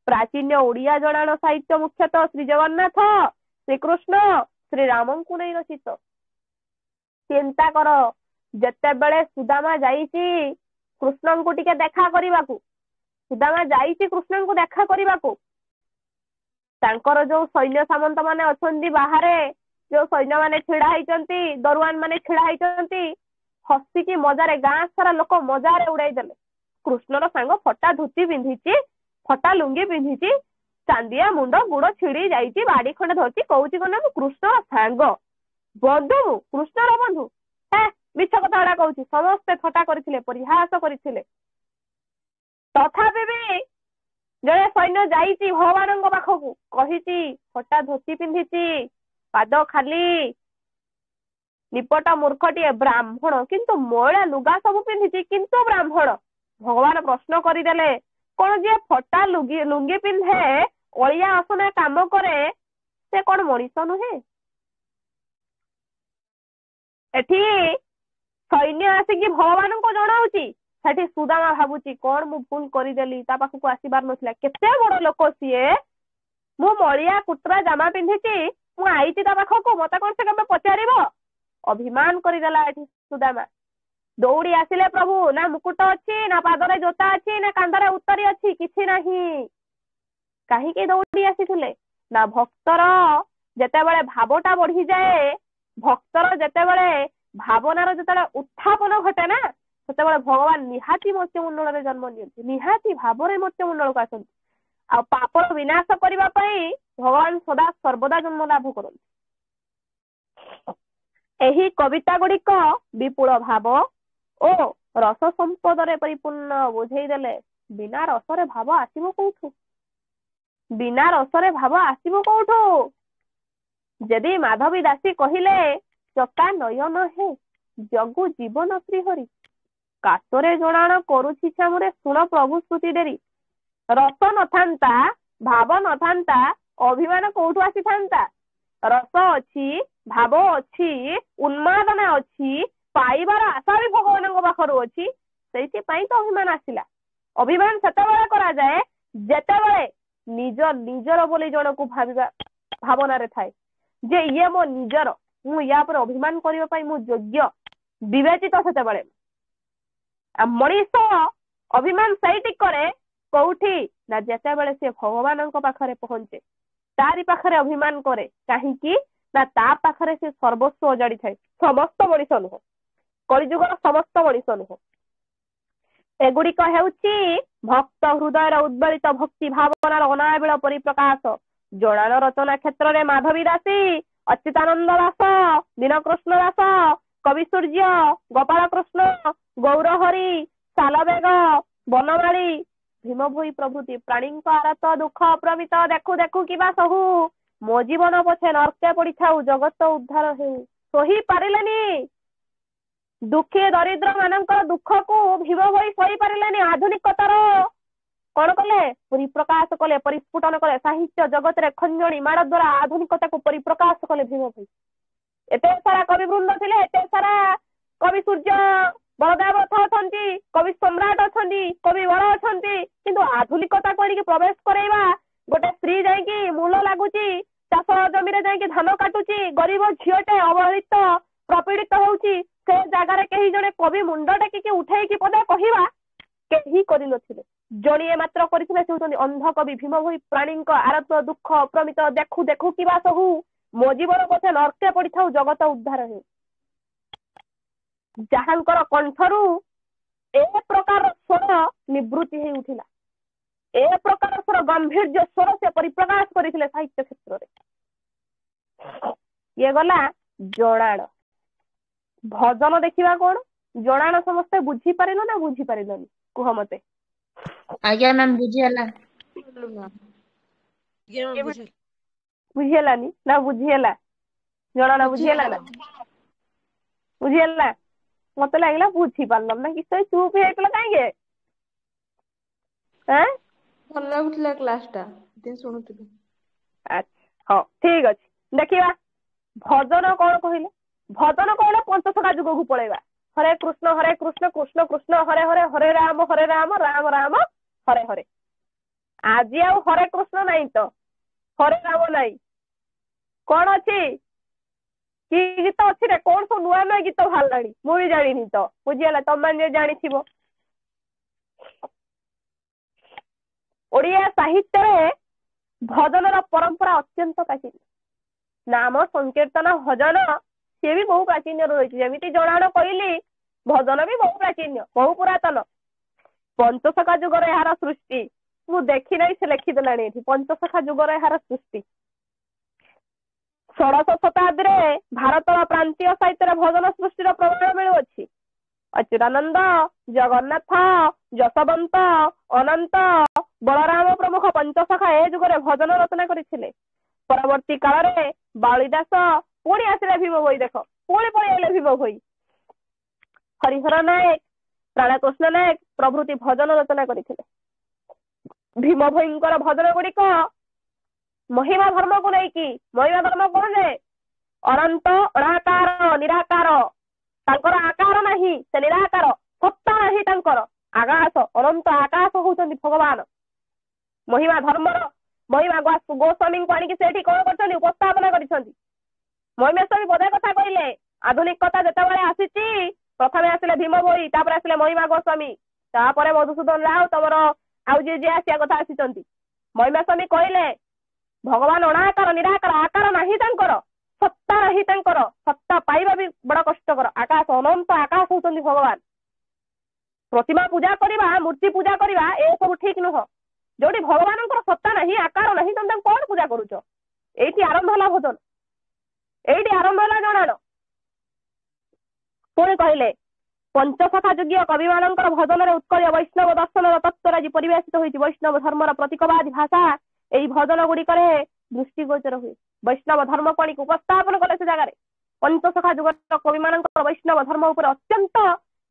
Speaker 1: प्राचीन ओडिया जणाण साहित्य मुख्यतः श्री जगन्नाथ श्रीकृष्ण श्री रामंकु नै रचित। चिंता कर जेतेबेले सुदामा जाईची कृष्ण को टिके देखा करबाकू सुदामा जाईची कृष्ण को देखा करबाकू तांकर जो सैन्य सामंत माने अछंती बाहरे जो सैन्य माने छिड़ा हैचंती दरुआन माने छिड़ा हैचंती ହସିକି ମଜାରେ ଗାଁ ସାରା ଲୋକ ମଜାରେ ଉଡାଇ ଦେଲେ। କୃଷ୍ଣର ସାଙ୍ଗ ଫଟା ଧୋତି ପିନ୍ଧିଛି, ଫଟା ଲୁଙ୍ଗି ପିନ୍ଧିଛି, ଚାନ୍ଦିଆ ମୁଣ୍ଡ, ଗୁଡ ଛିଡି ଯାଇଛି, ବାଡି ଖଣ୍ଡେ ଧରିଛି, କହୁଛି କଣ ନା ମୁଁ କୃଷ୍ଣର ସାଙ୍ଗ, ବନ୍ଧୁ, କୃଷ୍ଣର ବନ୍ଧୁ। ମିଛ କଥା ଗୁଡା କହୁଛି। ସମସ୍ତେ ଥଟ୍ଟା କରିଥିଲେ, ପରିହାସ କରିଥିଲେ। ତଥାପି ବି ଜଣେ ସୈନ୍ୟ ଯାଇଛି ଭଗବାନଙ୍କ ପାଖକୁ, କହିଛି ଫଟା ଧୋତି ପିନ୍ଧିଛି, ପାଦ ଖାଲି, ନିପଟ ମୂର୍ଖଟିଏ, ବ୍ରାହ୍ମଣ, କିନ୍ତୁ ମଇଳା ଲୁଗା ସବୁ ପିନ୍ଧିଛି, କିନ୍ତୁ ବ୍ରାହ୍ମଣ। ଭଗବାନ ପ୍ରଶ୍ନ କରିଦେଲେ, କଣ ଯିଏ ଫଟା ଲୁଙ୍ଗି ପିନ୍ଧେ, ଅଳିଆ ଅସନା କାମ କରେ, ସେ କଣ ମଣିଷ ନୁହେଁ? ଏଠି ସୈନ୍ୟ ଆସିକି ଭଗବାନଙ୍କୁ ଜଣାଉଛି, ସେଠି ସୁଦାମା ଭାବୁଛି କଣ ମୁଁ ଭୁଲ କରିଦେଲି, ତା ପାଖକୁ ଆସିବାର ନଥିଲା, କେତେ ବଡ ଲୋକ ସିଏ, ମୁଁ ମଳିଆ କୁଟୁରା ଜାମା ପିନ୍ଧିଛି, ମୁଁ ଆଇଛି ତା ପାଖକୁ, ମତେ କଣ ସେ କେବେ ପଚାରିବ? ଅଭିମାନ କରିଦେଲା ଏଠି ସୁଦାମା। ଦୌଡ଼ି ଆସିଲେ ପ୍ରଭୁ, ନା ମୁକୁଟ ଅଛି, ନା ପାଦରେ ଜୋତା ଅଛି, ନା କାନ୍ଧରେ ଉତ୍ତରୀ ଅଛି, କିଛି ନାହିଁ। କାହିଁକି ଦୌଡ଼ି ଆସିଥିଲେ? ନା ଭକ୍ତର ଯେତେବେଳେ ଭାବଟା ବଢିଯାଏ, ଭକ୍ତର ଯେତେବେଳେ ଭାବନାର ଯେତେବେଳେ ଉତ୍ଥାପନ ଘଟେ ନା, ସେତେବେଳେ ଭଗବାନ ନିହାତି ମତ୍ସ୍ୟମଣ୍ଡଳରେ ଜନ୍ମ ନିଅନ୍ତି, ନିହାତି ଭାବରେ ମତ୍ସ୍ୟମଣ୍ଡଳକୁ ଆସନ୍ତି। ଆଉ ପାପର ବିନାଶ କରିବା ପାଇଁ ଭଗବାନ ସଦା ସର୍ବଦା ଜନ୍ମ ଲାଭ କରନ୍ତି। ଏହି କବିତା ଗୁଡିକ ବିପୁଳ ଭାବ ଓ ରସ ସମ୍ପଦରେ ପରିପୂର୍ଣ୍ଣ। ବୁଝେଇ ଦେଲେ ବିନା ରସରେ ଭାବ ଆସିବ କୋଉଠୁ? ବିନା ରସରେ ଭାବ ଆସିବ କୋଉଠୁ? ଯଦି ମାଧବୀ ଦାସୀ କହିଲେ ଚକା ନୟନ ହେ ଜଗୁ ଜୀବନ ଶ୍ରୀହରି, କାତରେ ଜଣାଣ କରୁଛି ଛାମୁରେ ଶୁଣ ପ୍ରଭୁ ସ୍ତୁତି ଡେରି। ରସ ନଥାନ୍ତା, ଭାବ ନଥାନ୍ତା, ଅଭିମାନ କୋଉଠୁ ଆସିଥାନ୍ତା? ରସ ଅଛି, ଭାବ ଅଛି, ଉନ୍ମାଦନା ଅଛି, ପାଇବାର ଆଶା ବି ଭଗବାନଙ୍କ ପାଖରୁ ଅଛି, ସେଇଥିପାଇଁ ତ ଅଭିମାନ ଆସିଲା। ଅଭିମାନ ସେତେବେଳେ କରାଯାଏ ଯେତେବେଳେ ନିଜର ବୋଲି ଜଣକୁ ଭାବିବା ଭାବନାରେ ଥାଏ ଯେ ଇଏ ମୋ ନିଜର, ମୁଁ ୟା ଉପରେ ଅଭିମାନ କରିବା ପାଇଁ ମୁଁ ଯୋଗ୍ୟ ବିବେଚିତ। ସେତେବେଳେ ମଣିଷ ଅଭିମାନ ସେଇଠି କରେ କୋଉଠି ନା ଯେତେବେଳେ ସେ ଭଗବାନଙ୍କ ପାଖରେ ପହଞ୍ଚେ, ତାରି ପାଖରେ ଅଭିମାନ କରେ। କାହିଁକି ନା ତା ପାଖରେ ସେ ସର୍ବସ୍ୱ ଅଜାଡି ଥାଏ। ସମସ୍ତ ମଣିଷ ନୁହଁ, କଳିଯୁଗର ସମସ୍ତ ମଣିଷ ନୁହଁ। ଏଗୁଡିକ ହେଉଛି ଭକ୍ତ ହୃଦୟର ଉଦ୍ବେଳିତ ଭକ୍ତି ଭାବନାର ଅନାବିଳ ପରିପ୍ରକାଶ। ଜଣାଣ ରଚନା କ୍ଷେତ୍ରରେ ମାଧବୀ ଦାସୀ, ଅଚ୍ୟୁତାନନ୍ଦ ଦାସ, ଦୀନକୃଷ୍ଣ ଦାସ, କବି ସୂର୍ଯ୍ୟ, ଗୋପାଳ କୃଷ୍ଣ, ଗୌରହରି, ସାଲବେଗ, ବନମାଳୀ, ଭୀମଭୋଇ ପ୍ରଭୃତି ପ୍ରାଣୀଙ୍କ ଆରତ ଦୁଃଖ ଅପ୍ରମିତ ଦେଖୁ ଦେଖୁ କିବା ସହୁ। ମୋ ଜୀବନ ପଛେ ନର୍କେ ପଡିଥାଉ ଜଗତ ଉଦ୍ଧାର ହେଉ। ସହି ପାରିଲେନି ଦୁଃଖୀ ଦରିଦ୍ର ମାନଙ୍କର ଦୁଃଖକୁ ଭୀମଭୋଇ ସହି ପାରିଲେନି। ଆଧୁନିକତାର କଣ କଲେ? ପରିପ୍ରକାଶ କଲେ, ପରିସ୍ଫୁଟନ କଲେ। ସାହିତ୍ୟ ଜଗତରେ ଖଞ୍ଜଣି ମାଡ଼ ଦ୍ୱାରା ଆଧୁନିକତାକୁ ପରିପ୍ରକାଶ କଲେ ଭୀମଭୋଇ। ଏତେ ସାରା କବି ବୃନ୍ଦ ଥିଲେ, ଏତେ ସାରା କବି ସୂର୍ଯ୍ୟ ବଳଦେବ ଅଛନ୍ତି, କବି ସମ୍ରାଟ ଅଛନ୍ତି, କବି ବଳ ଅଛନ୍ତି, କିନ୍ତୁ ଆଧୁନିକତାକୁ ଆଣିକି ପ୍ରବେଶ କରେଇବା। ଗୋଟେ ସ୍ତ୍ରୀ ଯାଇକି ମୂଲ ଲାଗୁଛି, ଚାଷ ଜମିରେ ଯାଇକି ଧାନ କାଟୁଛି, ଗରିବ ଝିଅଟେ ଅବହେଳିତ ପ୍ରପୀଡିତ ହଉଛି, ସେ ଜାଗାରେ କେହି ଜଣେ କବି ମୁଣ୍ଡ ଟେକିକି ଉଠେଇକି ପଦେ କହିବା କେହି କରିନଥିଲେ। ଜଣିଏ ମାତ୍ର କରିଥିଲେ, ସେ ହଉଛନ୍ତି ଅନ୍ଧ କବି ଭୀମଭୋଇ। ପ୍ରାଣୀଙ୍କ ଆରତ ଦୁଃଖ ଅପ୍ରମିତ ଦେଖୁ ଦେଖୁ କିବା ସହୁ। ମୋ ଜୀବନ ପଛେ ନର୍କେ ପଡିଥାଉ ଜଗତ ଉଦ୍ଧାର ହେଉ। ଯାହାଙ୍କର କଣ୍ଠରୁ ଏ ପ୍ରକାର ସ୍ୱର ନିବୃତ୍ତି ହେଇ ଉଠିଲା, ଏ ପ୍ରକାର ସ୍ୱର ଗମ୍ଭୀର୍ଯ୍ୟ ସ୍ୱର ସେ ପରିପ୍ରକାଶ କରିଥିଲେ ସାହିତ୍ୟ କ୍ଷେତ୍ରରେ। ଇଏ ଗଲା ଜଣାଣ। ଭଜନ ଦେଖିବା କଣ? ଜଣାଣ ସମସ୍ତେ ବୁଝିପାରିଲ ନା ବୁଝିପାରିଲନି କୁହ ମତେ?
Speaker 5: ଆଜ୍ଞା ମ୍ୟାମ୍ ବୁଝିହେଲା।
Speaker 1: ବୁଝିହେଲାନି ନା ବୁଝିହେଲା? ଜଣାଣ ବୁଝିହେଲା ନା? ବୁଝିହେଲା? ମତେ ଲାଗିଲା ବୁଝିପାରିଲ ନା କିଛି, ଚୁପ ହେଇଯାଇଥିଲା କାହିଁକି?
Speaker 2: ଭଲ ଲାଗୁଥିଲା କ୍ଲାସ ଟା, ଶୁଣୁଥିଲି।
Speaker 1: ଆଚ୍ଛା, ହଉ ଠିକ ଅଛି। ଦେଖିବା ଭଜନ କଣ କହିଲେ? ଭଜନ କହିଲେ ପଞ୍ଚସଖା ଯୁଗକୁ ପଳେଇବା। ହରେ କୃଷ୍ଣ କୃଷ୍ଣ କୃଷ୍ଣ ହରେ ହରେ, ହରେ ରାମ ରାମ ରାମ ହରେ ହରେ। ଆଜି ଆଉ ହରେ କୃଷ୍ଣ ନାହିଁ ତ, ହରେ ରାମ ନାହିଁ। କଣ ଅଛି? କି ଗୀତ ଅଛି ରେ? କଣ ସବୁ ନୂଆ ନୂଆ ଗୀତ ବାହାରିଲାଣି, ମୁଁ ବି ଜାଣିନି ତ। ବୁଝିଗଲା, ତମେ ଜାଣିଥିବ। ଓଡ଼ିଆ ସାହିତ୍ୟରେ ଭଜନର ପରମ୍ପରା ଅତ୍ୟନ୍ତ ପ୍ରାଚୀନ। ନାମ ସଂକୀର୍ତ୍ତନ ଭଜନ ସିଏ ବି ବହୁ ପ୍ରାଚୀନ ରହିଛି। ଯେମିତି ଜଣାଣ କହିଲି ଭଜନ ବି ବହୁ ପ୍ରାଚୀନ ବହୁ ପୁରାତନ। ପଞ୍ଚସଖା ଯୁଗର ଏହାର ସୃଷ୍ଟି ମୁଁ ଦେଖି ନାହିଁ, ସେ ଲେଖିଦେଲାଣି ଏଠି ପଞ୍ଚସଖା ଯୁଗର ଏହାର ସୃଷ୍ଟି। ଷୋଡଶ ଶତାବ୍ଦୀରେ ଭାରତର ପ୍ରାନ୍ତୀୟ ସାହିତ୍ୟରେ ଭଜନ ସୃଷ୍ଟିର ପ୍ରମାଣ ମିଳୁଅଛି। ଅଚ୍ୟୁତାନନ୍ଦ, ଜଗନ୍ନାଥ, ଯଶବନ୍ତ, ଅନନ୍ତ, ବଳରାମ ପ୍ରମୁଖ ପଞ୍ଚସଖା ଏ ଯୁଗରେ ଭଜନ ରଚନା କରିଥିଲେ। ପରବର୍ତ୍ତୀ କାଳରେ ବାଳିଦାସ, ପୁଣି ଆସିଲେ ଭୀମ ଭୋଇ, ଦେଖ ପୁଣି ପଳେଇଲେ ଭୀମ ଭୋଇ, ହରିହର ନାୟକ, ପ୍ରାଣକୃଷ୍ଣ ନାୟକ ପ୍ରଭୃତି ଭଜନ ରଚନା କରିଥିଲେ। ଭୀମ ଭୋଇଙ୍କର ଭଜନ ଗୁଡିକ ମହିମା ଧର୍ମକୁ ନେଇକି, ମହିମା ଧର୍ମ କଣ ଯେ ଅନନ୍ତ, ଅଣାକାର, ନିରାକାର, ତାଙ୍କର ଆକାର ନାହିଁ, ସେ ନିରାକାର, ସତ୍ତା ନାହିଁ ତାଙ୍କର, ଆକାଶ ଅନନ୍ତ ଆକାଶ ହଉଛନ୍ତି ଭଗବାନ। ମହିମା ଧର୍ମର ମହିମା ଗୋସ୍ୱାମୀଙ୍କୁ ଆଣିକି ସେଠି କଣ କରିଛନ୍ତି, ଉପସ୍ଥାପନା କରିଛନ୍ତି। ମହିମେଶ୍ୱରୀ ପଦେ କଥା କହିଲେ, ଆଧୁନିକତା ଯେତେବେଳେ ଆସିଛି, ପ୍ରଥମେ ଆସିଲେ ଭୀମ ଭୋଇ, ତାପରେ ଆସିଲେ ମହିମା ଗୋସ୍ୱାମୀ, ତାପରେ ମଧୁସୂଦନ ରାଓ, ତମର ଆଉ ଯିଏ ଆସିବା କଥା ଆସିଛନ୍ତି। ମହିମେଶ୍ୱରୀ କହିଲେ ଭଗବାନ ଅଣାକାର, ନିରାକାର, ଆକାର ନାହିଁ ତାଙ୍କର, ସତ୍ତା ନାହିଁ ତାଙ୍କର, ସତ୍ତା ପାଇବା ବି ବଡ କଷ୍ଟକର, ଆକାଶ ଅନନ୍ତ ଆକାଶ ହଉଛନ୍ତି ଭଗବାନ। ପ୍ରତିମା ପୂଜା କରିବା, ମୂର୍ତ୍ତି ପୂଜା କରିବା ଏସବୁ ଠିକ ନୁହଁ। ଯୋଉଠି ଭଗବାନଙ୍କର ସତ୍ତା ନାହିଁ, ଆକାର ନାହିଁ, ତମେ ତାଙ୍କୁ କଣ ପୂଜା କରୁଛ? ଏଇଠି ଆରମ୍ଭ ହେଲା ଭଜନ, ଏଇଠି ଆରମ୍ଭ ହେଲା ଜଣାଣ। ପୁଣି କହିଲେ ପଞ୍ଚସଖା ଯୁଗୀୟ କବିମାନଙ୍କର ଭଜନରେ ଉତ୍କଳୀୟ ବୈଷ୍ଣବ ଦର୍ଶନର ତତ୍ତ୍ୱ ଆଜି ପରିବେଶିତ ହୋଇଛି। ବୈଷ୍ଣବ ଧର୍ମର ପ୍ରତୀକବାଦୀ ଭାଷା ଏଇ ଭଜନ ଗୁଡିକରେ ଦୃଷ୍ଟିଗୋଚର ହୁଏ। ବୈଷ୍ଣବ ଧର୍ମକୁ ଆଣିକି ଉପସ୍ଥାପନ କଲେ ସେ ଜାଗାରେ। ପଞ୍ଚସଖା ଯୁଗର କବିମାନଙ୍କର ବୈଷ୍ଣବ ଧର୍ମ ଉପରେ ଅତ୍ୟନ୍ତ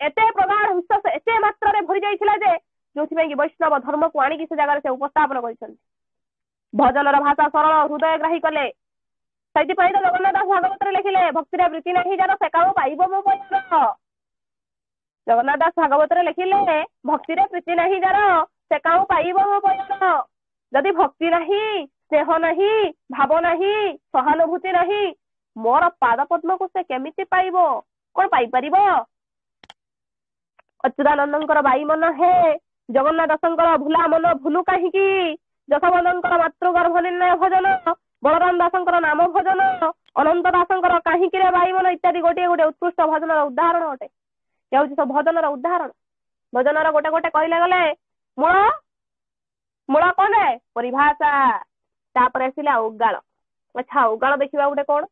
Speaker 1: ଏତେ ପ୍ରଗାଢ଼ ବିଶ୍ୱାସ ଏତେ ମାତ୍ରାରେ ଭରି ଯାଇଥିଲା ଯେ, ଯୋଉଥିପାଇଁ କି ବୈଷ୍ଣବ ଧର୍ମକୁ ଆଣିକି ସେ ଜାଗାରେ ସେ ଉପସ୍ଥାପନ କରିଛନ୍ତି। ଭଜନର ଭାଷା ସରଳ, ହୃଦୟଗ୍ରାହୀ କଲେ। ସେଇଥିପାଇଁ ତ ଜଗନ୍ନାଥ ଦାସ ଭାଗବତରେ ଲେଖିଲେ, ଭକ୍ତିରେ ପ୍ରୀତି ନାହିଁ ଯାର ସେ କାମ ପାଇବ ମୋ ପୟର। ଜଗନ୍ନାଥ ଦାସ ଭାଗବତରେ ଲେଖିଲେ, ଭକ୍ତିରେ ପ୍ରୀତି ନାହିଁ ଯାର ସେ କାମ ପାଇବ ମୋ ପୟର। ଯଦି ଭକ୍ତି ନାହିଁ, ସ୍ନେହ ନାହିଁ, ଭାବ ନାହିଁ, ସହାନୁଭୂତି ନାହିଁ, ମୋର ପାଦ ପଦ୍ମକୁ ସେ କେମିତି ପାଇବ, କଣ ପାଇପାରିବ? ଅଚ୍ୟୁତାନନ୍ଦଙ୍କର ବାଇ ମନ ହେ, ଜଗନ୍ନାଥ ଦାସଙ୍କର ଭୁଲା ମନ ଭୁଲୁ କାହିଁକି, ଯଶୋବନ୍ତଙ୍କର ମାତୃଗର୍ଭ ନିର୍ଣ୍ଣୟ ଭଜନ, ବଳରାମ ଦାସଙ୍କର ନାମ ଭଜନ, ଅନନ୍ତ ଦାସଙ୍କର କାହିଁକିରେ ବାଇ ମନ ଇତ୍ୟାଦି ଗୋଟିଏ ଗୋଟିଏ ଉତ୍କୃଷ୍ଟ ଭଜନର ଉଦାହରଣ ଅଟେ। ଏ ହଉଛି ସବୁ ଭଜନର ଉଦାହରଣ। ଭଜନର ଗୋଟେ ଗୋଟେ କହିଲେ ଗଲେ ମୂଳ, ମୂଳ କଣ ପରିଭାଷା, ତାପରେ ଆସିଲା ଉଗାଳ। ଆଚ୍ଛା, ଉଗାଳ ଦେଖିବା ଗୋଟେ କଣ?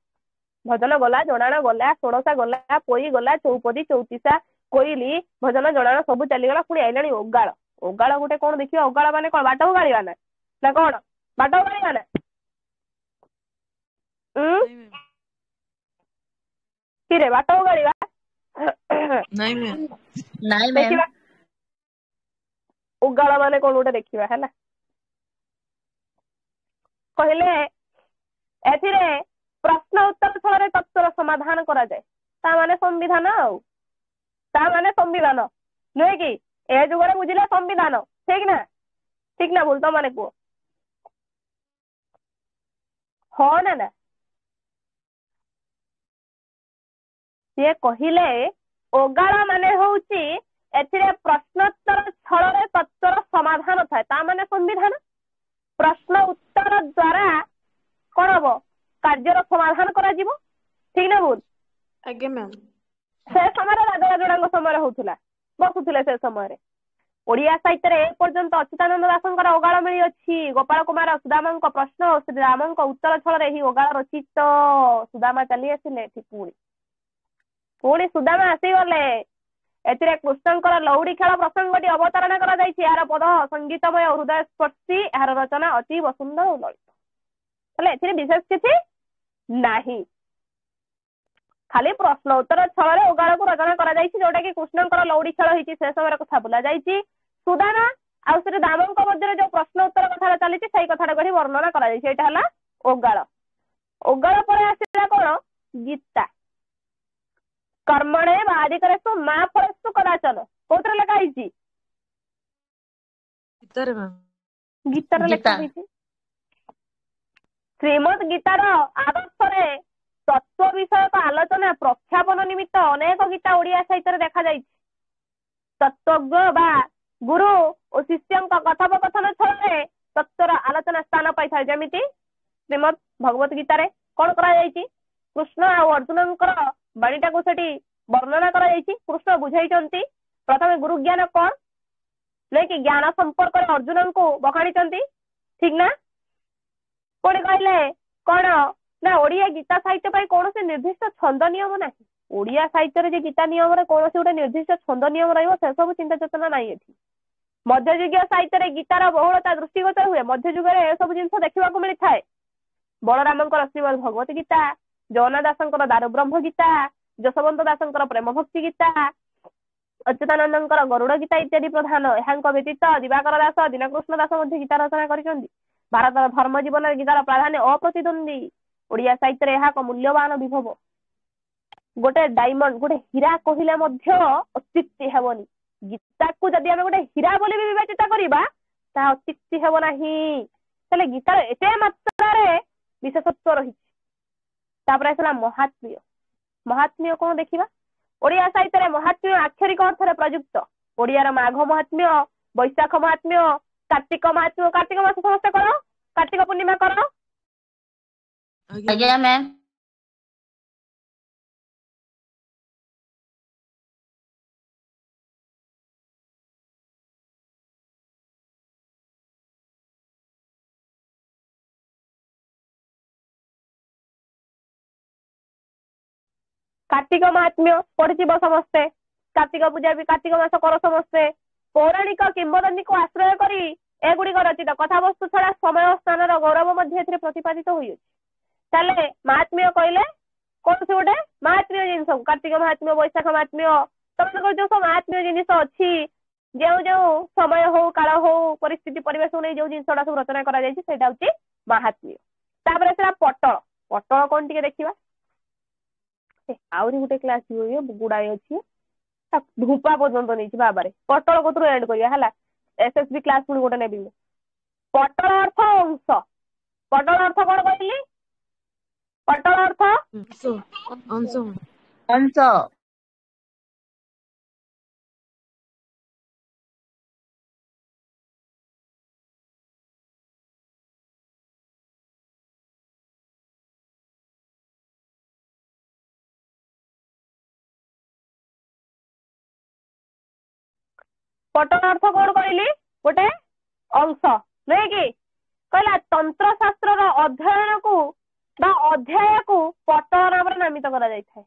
Speaker 1: ଭଜନ ଗଲା, ଜଣାଣ ଗଲା, ଷୋଡଶା ଗଲା, ପୋଇ ଗଲା, ଚୌପଦୀ, ଚୌତିସା, କୋଇଲି, ଭଜନ ଜଣାଣ ସବୁ ଚାଲିଗଲା, ପୁଣି ଆଇଲାଣି ଉଗାଳ। ଉଗାଳ ଗୋଟେ କଣ ଦେଖିବା? ଉଗାଳ ମାନେ କଣ? ବାଟ ଉଗାଳିବା ନା କଣ? ବାଟ ଉଗାଳିବା ନା କିରେ ବାଟ ଉଗାଳିବା? ଦେଖିବା ଉଗାଳ ମାନେ କଣ ଗୋଟେ ଦେଖିବା ହେଲା। କହିଲେ ଏଥିରେ ପ୍ରଶ୍ନ ଉତ୍ତର ଛଳରେ ତତ୍ତ୍ୱର ସମାଧାନ କରାଯାଏ। ତା ମାନେ ସମ୍ବିଧାନ, ଆଉ ତା ମାନେ ସମ୍ବିଧାନ ନୁହେଁ କି? ଏ ଯୁଗରେ ବୁଝିଲେ ସମ୍ବିଧାନ, ଠିକ ନା? ଠିକ ନା ଭୁଲ? ତମାନେ କୁହ ହଁ ନା ନା? ସିଏ କହିଲେ ଓଗାଳ ମାନେ ହଉଛି ଏଥିରେ ପ୍ରଶ୍ନୋତ୍ତର ଛଳରେ ତତ୍ତ୍ୱର ସମାଧାନ ଥାଏ, ତା ମାନେ ସମ୍ବିଧାନ। ପ୍ରଶ୍ନ ଉତ୍ତର ଦ୍ଵାରା କଣ ହବ? କାର୍ଯ୍ୟର ସମାଧାନ କରାଯିବ, ଠିକ ନା ଭୁଲ?
Speaker 2: ଆଜ୍ଞା ମ୍ୟାମ୍।
Speaker 1: ସେ ସମୟରେ ରାଜରାଜୁଡାଙ୍କ ସମୟରେ ହଉଥିଲା, ବସୁଥିଲେ ସେ ସମୟରେ। ଓଡିଆ ସାହିତ୍ୟରେ ଏ ପର୍ଯ୍ୟନ୍ତ ଅଚ୍ୟୁତାନନ୍ଦ ଦାସଙ୍କର ଓଗାଳ ମିଳିଅଛି। ଗୋପାଳ କୁମାର ସୁଦାମାଙ୍କ ପ୍ରଶ୍ନ ଓ ଶ୍ରୀରାମଙ୍କ ଉତ୍ତର ଛଳରେ ଏହି ଓଗାଳ ରଚିତ। ସୁଦାମା ଚାଲି ଆସିଲେ ଏଠି, ପୁଣି ସୁଦାମା ଆସିଗଲେ। ଏଥିରେ କୃଷ୍ଣଙ୍କର ଲଉଡି ଖେଳ ପ୍ରସଙ୍ଗଟି ଅବତାରଣା କରାଯାଇଛି। ଏହାର ପଦ ସଙ୍ଗୀତମୟ, ହୃଦୟ ସ୍ପର୍ଶୀ, ଏହାର ରଚନା ଅତୀବ ସୁନ୍ଦର ଓ ଲଳିତ। ହେଲେ ଏଥିରେ ବିଶେଷ କିଛି ନାହିଁ, ଖାଲି ପ୍ରଶ୍ନ ଉତ୍ତର ଛଳରେ ଓଗାଳକୁ ରଚନା କରାଯାଇଛି, ଯୋଉଟା କି କୃଷ୍ଣଙ୍କର ଲଉଡି ଖେଳ ହେଇଛି ସେ ସମୟରେ କଥା ବୋଲା ଯାଇଛି। ସୁଦାମା ଆଉ ଶ୍ରୀ ଦାମଙ୍କ ମଧ୍ୟରେ ଯୋଉ ପ୍ରଶ୍ନ ଉତ୍ତର କଥାଟା ଚାଲିଛି ସେଇ କଥାଟାକୁ ଏଠି ବର୍ଣ୍ଣନା କରାଯାଇଛି। ଏଇଟା ହେଲା ଓଗାଳ। ଓଗାଳ ପରେ ଆସିଲା କଣ? ଗୀତା। କର୍ମଣେ ବାଧିକରେଷୁ ମା ଫଳେଷୁ କଦାଚନ, କୋଉଥିରେ ଲେଖା ହେଇଛି? ଗୀତାରେ ଲେଖା ହେଇଛି। ଶ୍ରୀମଦ୍ ଗୀତାର ଆଦର୍ଶରେ ତତ୍ତ୍ୱ ବିଷୟକ ଆଲୋଚନା ପ୍ରଖ୍ୟାପନ ନିମିତ୍ତ ଅନେକ ଗୀତା ଓଡିଆ ସାହିତ୍ୟରେ ଦେଖାଯାଇଛି। ତତ୍ତ୍ୱଜ୍ଞ ବା ଗୁରୁ ଓ ଶିଷ୍ୟଙ୍କ କଥୋପକଥନ ଛଳରେ ତତ୍ତ୍ୱର ଆଲୋଚନା ସ୍ଥାନ ପାଇଥାଏ। ଯେମିତି ଶ୍ରୀମଦ୍ ଭଗବତ ଗୀତାରେ କଣ କରାଯାଇଛି? କୃଷ୍ଣ ଆଉ ଅର୍ଜୁନଙ୍କର ବାଣୀଟାକୁ ସେଠି ବର୍ଣ୍ଣନା କରାଯାଇଛି। କୃଷ୍ଣ ବୁଝାଇଛନ୍ତି ପ୍ରଥମେ ଗୁରୁ ଜ୍ଞାନ କଣ, ନାଇଁ କି ଜ୍ଞାନ ସମ୍ପର୍କରେ ଅର୍ଜୁନଙ୍କୁ ବଖାଣିଛନ୍ତି, ଠିକ ନା? ପୁଣି କହିଲେ କଣ ନା ଓଡିଆ ଗୀତା ସାହିତ୍ୟ ପାଇଁ କୌଣସି ନିର୍ଦ୍ଦିଷ୍ଟ ଛନ୍ଦ ନିୟମ ନାହିଁ। ଓଡିଆ ସାହିତ୍ୟରେ ଯେ ଗୀତା ନିୟମରେ କୌଣସି ଗୋଟେ ନିର୍ଦ୍ଦିଷ୍ଟ ଛନ୍ଦ ନିୟମ ରହିବ ସେସବୁ ଚିନ୍ତା ଚେତନା ନାହିଁ ଏଠି। ମଧ୍ୟଯୁଗୀୟ ସାହିତ୍ୟରେ ଗୀତାର ବହୁଳତା ଦୃଷ୍ଟିଗୋଚର ହୁଏ। ମଧ୍ୟଯୁଗରେ ଏସବୁ ଜିନିଷ ଦେଖିବାକୁ ମିଳିଥାଏ। ବଳରାମଙ୍କର ଶ୍ରୀମଦ୍ ଭଗବତ ଗୀତା, ଜଗନ୍ନାଥ ଦାସଙ୍କର ଦାରୁବ୍ରହ୍ମ ଗୀତା, ଯଶୋବନ୍ତ ଦାସଙ୍କର ପ୍ରେମ ଭକ୍ତି ଗୀତା, ଅଚ୍ୟୁତାନନ୍ଦଙ୍କର ଗରୁଡ ଗୀତା ଇତ୍ୟାଦି ପ୍ରଧାନ। ଏହାଙ୍କ ବ୍ୟତୀତ ଦିବାକର ଦାସ, ଦୀନକୃଷ୍ଣ ଦାସ ମଧ୍ୟ ଗୀତା ରଚନା କରିଛନ୍ତି। ଭାରତର ଧର୍ମ ଜୀବନରେ ଗୀତାର ପ୍ରାଧାନ୍ୟ ଅପ୍ରତିଦ୍ୱନ୍ଦୀ। ଓଡିଆ ସାହିତ୍ୟରେ ଏହା ଏକ ମୂଲ୍ୟବାନ ବିଭବ। ଗୋଟେ ଡାଇମଣ୍ଡ, ଗୋଟେ ହୀରା କହିଲେ ମଧ୍ୟ ଅତ୍ୟୁକ୍ତି ହେବନି। ଗୀତାକୁ ଯଦି ଆମେ ଗୋଟେ ହୀରା ବୋଲି ବି ବିବେଚିତ କରିବା ତାହା ଅତ୍ୟୁକ୍ତି ହେବ ନାହିଁ। ତାହେଲେ ଗୀତାର ଏତେ ମାତ୍ରାରେ ବିଶେଷତ୍ୱ ରହିଛି। ତାପରେ ଆସିଲା ମହାତ୍ମ୍ୟ। ମହାତ୍ମ୍ୟ କଣ ଦେଖିବା? ଓଡିଆ ସାହିତ୍ୟରେ ମହାତ୍ମ୍ୟ ଆକ୍ଷରିକ ଅର୍ଥରେ ପ୍ରଯୁକ୍ତ। ଓଡିଆର ମାଘ ମହାତ୍ମ୍ୟ, ବୈଶାଖ ମହାତ୍ମ୍ୟ, କାର୍ତ୍ତିକ ମହାତ୍ମ୍ୟ। କାର୍ତ୍ତିକ ମାସ ସମସ୍ତେ କର, କାର୍ତ୍ତିକ ପୂର୍ଣ୍ଣିମା କର।
Speaker 5: ଆଜ୍ଞା ମ୍ୟାମ୍।
Speaker 1: କାର୍ତ୍ତିକ ମହାତ୍ମ୍ୟ ପଢିଥିବ ସମସ୍ତେ। କାର୍ତ୍ତିକ ପୂଜା ବି କାର୍ତ୍ତିକ ମାସ କର ସମସ୍ତେ। ପୌରାଣିକ କିମ୍ବଦନ୍ତୀକୁ ଆଶ୍ରୟ କରି ଏଗୁଡିକ ରଚିତ କଥାବସ୍ତୁ ଛଡା ସମୟ ସ୍ଥାନର ଗୌରବ ମଧ୍ୟ ଏଥିରେ ପ୍ରତିପାଦିତ ହୋଇଅଛି। ତାହେଲେ ମହାତ୍ମ୍ୟ କହିଲେ କୌଣସି ଗୋଟେ ମହାତ୍ମ୍ୟ ଜିନିଷ, କାର୍ତ୍ତିକ ମହାତ୍ମ୍ୟ, ବୈଶାଖ ମହାତ୍ମ୍ୟ, ତମମାନଙ୍କର ଯୋଉ ସବୁ ମହାତ୍ମ୍ୟ ଜିନିଷ ଅଛି, ଯେଉଁ ଯେଉଁ ସମୟ ହଉ, କାଳ ହଉ, ପରିସ୍ଥିତି ପରିବେଶକୁ ନେଇ ଯୋଉ ଜିନିଷଟା ସବୁ ରଚନା କରାଯାଇଛି ସେଇଟା ହଉଛି ମହାତ୍ମ୍ୟ। ତାପରେ ସେଟା ପଟଳ। ପଟଳ କଣ ଟିକେ ଦେଖିବା। ଆହୁରି ଗୋଟେ କ୍ଲାସ ଗୁଡାଏ ଅଛି, ଧୂପା ପର୍ଯ୍ୟନ୍ତ ନେଇଛି ବାବାରେ। ପଟଳ କତରୁ ଏଣ୍ଡ କରିବା ହେଲା। SSB କ୍ଲାସ ପୁଣି ଗୋଟେ ନେବି ମୁଁ। ପଟଳ ଅର୍ଥ ଅଂଶ। ପଟଳ ଅର୍ଥ କଣ କହିଲି? ପଟଳ ଅର୍ଥ
Speaker 2: ଅଂଶ।
Speaker 5: ଅଂଶ।
Speaker 1: ପଟଳ ଅର୍ଥ କଣ କହିଲି? ଗୋଟେ ଅଂଶ, ନୁହେଁ କି? କହିଲା ତନ୍ତ୍ର ଶାସ୍ତ୍ରର ଅଧ୍ୟୟନକୁ ବା ଅଧ୍ୟାୟକୁ ପଟଳ ନାମରେ ନାମିତ କରାଯାଇଥାଏ।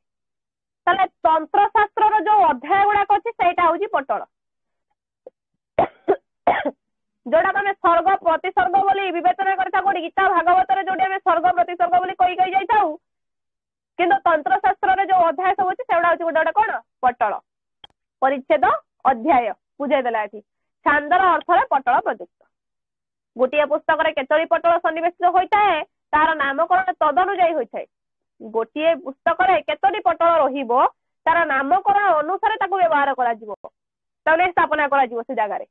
Speaker 1: ତାହେଲେ ତନ୍ତ୍ର ଶାସ୍ତ୍ରର ଯୋଉ ଅଧ୍ୟାୟ ଗୁଡାକ ଅଛି ସେଇଟା ହଉଛି ପଟଳ। ଯୋଉଟାକୁ ଆମେ ସ୍ୱର୍ଗ ପ୍ରତିସର୍ଗ ବୋଲି ବିବେଚନା କରିଥାଉ। କୋଉଠି ଗୀତା ଭାଗବତରେ ଯୋଉଠି ଆମେ ସ୍ୱର୍ଗ ପ୍ରତିସର୍ଗ ବୋଲି କହି ଯାଇଥାଉ, କିନ୍ତୁ ତନ୍ତ୍ର ଶାସ୍ତ୍ରରେ ଯୋଉ ଅଧ୍ୟାୟ ସବୁ ଅଛି ସେଗୁଡା ହଉଛି ଗୋଟେ ଗୋଟେ କଣ? ପଟଳ। ପରିଚ୍ଛେଦ, ଅଧ୍ୟାୟ ବୁଝେଇଦେଲା ଏଠି। ଛାନ୍ଦର ଅର୍ଥରେ ପଟଳ ପ୍ରଯୁକ୍ତ। ଗୋଟିଏ ପୁସ୍ତକରେ କେତୋଟି ପଟଳ ସନ୍ନିବେଶିତ ହୋଇଥାଏ ତାର ନାମକରଣ ତଦନୁଯାୟୀ ହୋଇଥାଏ। ଗୋଟିଏ ପୁସ୍ତକରେ କେତୋଟି ପଟଳ ରହିବ ତାର ନାମକରଣ ଅନୁସାରେ ତାକୁ ବ୍ୟବହାର କରାଯିବ, ତାହେଲେ ସ୍ଥାପନା କରାଯିବ ସେ ଜାଗାରେ।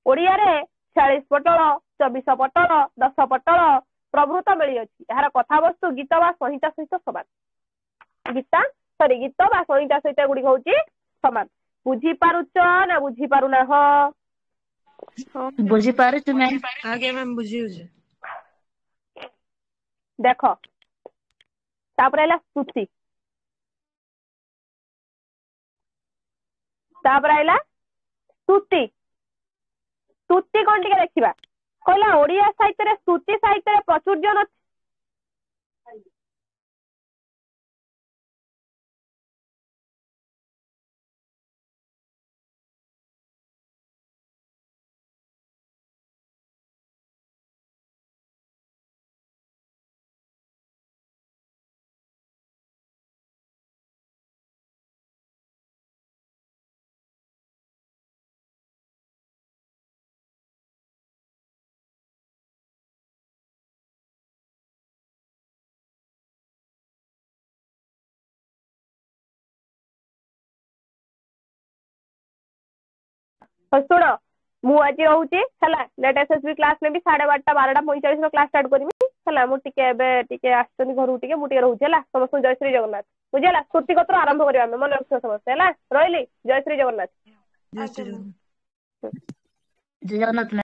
Speaker 1: ଓଡିଆରେ 46 ପଟଳ, 24 ପଟଳ, 10 ପଟଳ ପ୍ରଭୃତ ମିଳିଅଛି। ଏହାର କଥାବସ୍ତୁ ଗୀତ ବା ସଂହିତା ସହିତ ସମାନ। ଗୀତ ବା ସଂହିତା ସହିତ ଏଗୁଡିକ ହଉଛି ସମାନ। ବୁଝିପାରୁଛ ନା ବୁଝିପାରୁନାହ?
Speaker 5: ବୁଝିପାରୁଛୁ ମ୍ୟାମ୍।
Speaker 2: ଆଜ୍ଞା ମ୍ୟାମ୍ ବୁଝିହଉଛି।
Speaker 1: ଦେଖ ତାପରେ ହେଲା ସ୍ତୁତି। ତାପରେ ହେଲା ସ୍ତୁତି। ସ୍ତୁତି କଣ ଟିକେ ଦେଖିବା। କହିଲା ଓଡିଆ ସାହିତ୍ୟରେ ସ୍ତୁତି ସାହିତ୍ୟରେ ପ୍ରାଚୁର୍ଯ୍ୟ ନଥାଏ। ଶୁଣ, ମୁଁ ଆଜି ରହୁଛି ହେଲା। ନେଟ୍ SSB କ୍ଲାସ ନେବି 12:30 12:45 କ୍ଲାସ ଷ୍ଟାର୍ଟ କରିବି ହେଲା। ମୁଁ ଟିକେ ଏବେ ଟିକେ ଆସିଛନ୍ତି ଘରକୁ, ଟିକେ ମୁଁ ଟିକେ ରହୁଛି ହେଲା। ସମସ୍ତଙ୍କୁ ଜୟ ଶ୍ରୀ ଜଗନ୍ନାଥ। ବୁଝିହେଲା? ସ୍ତୁତି କତରୁ ଆରମ୍ଭ କରିବା ଆମେ, ମନେ ରଖିବା ସମସ୍ତେ ହେଲା। ରହିଲି, ଜୟ ଶ୍ରୀ ଜଗନ୍ନାଥ।
Speaker 2: ଜୟ ଶ୍ରୀ ଜଗନ୍ନାଥ।
Speaker 5: ଜୟ ଜଗନ୍ନାଥ।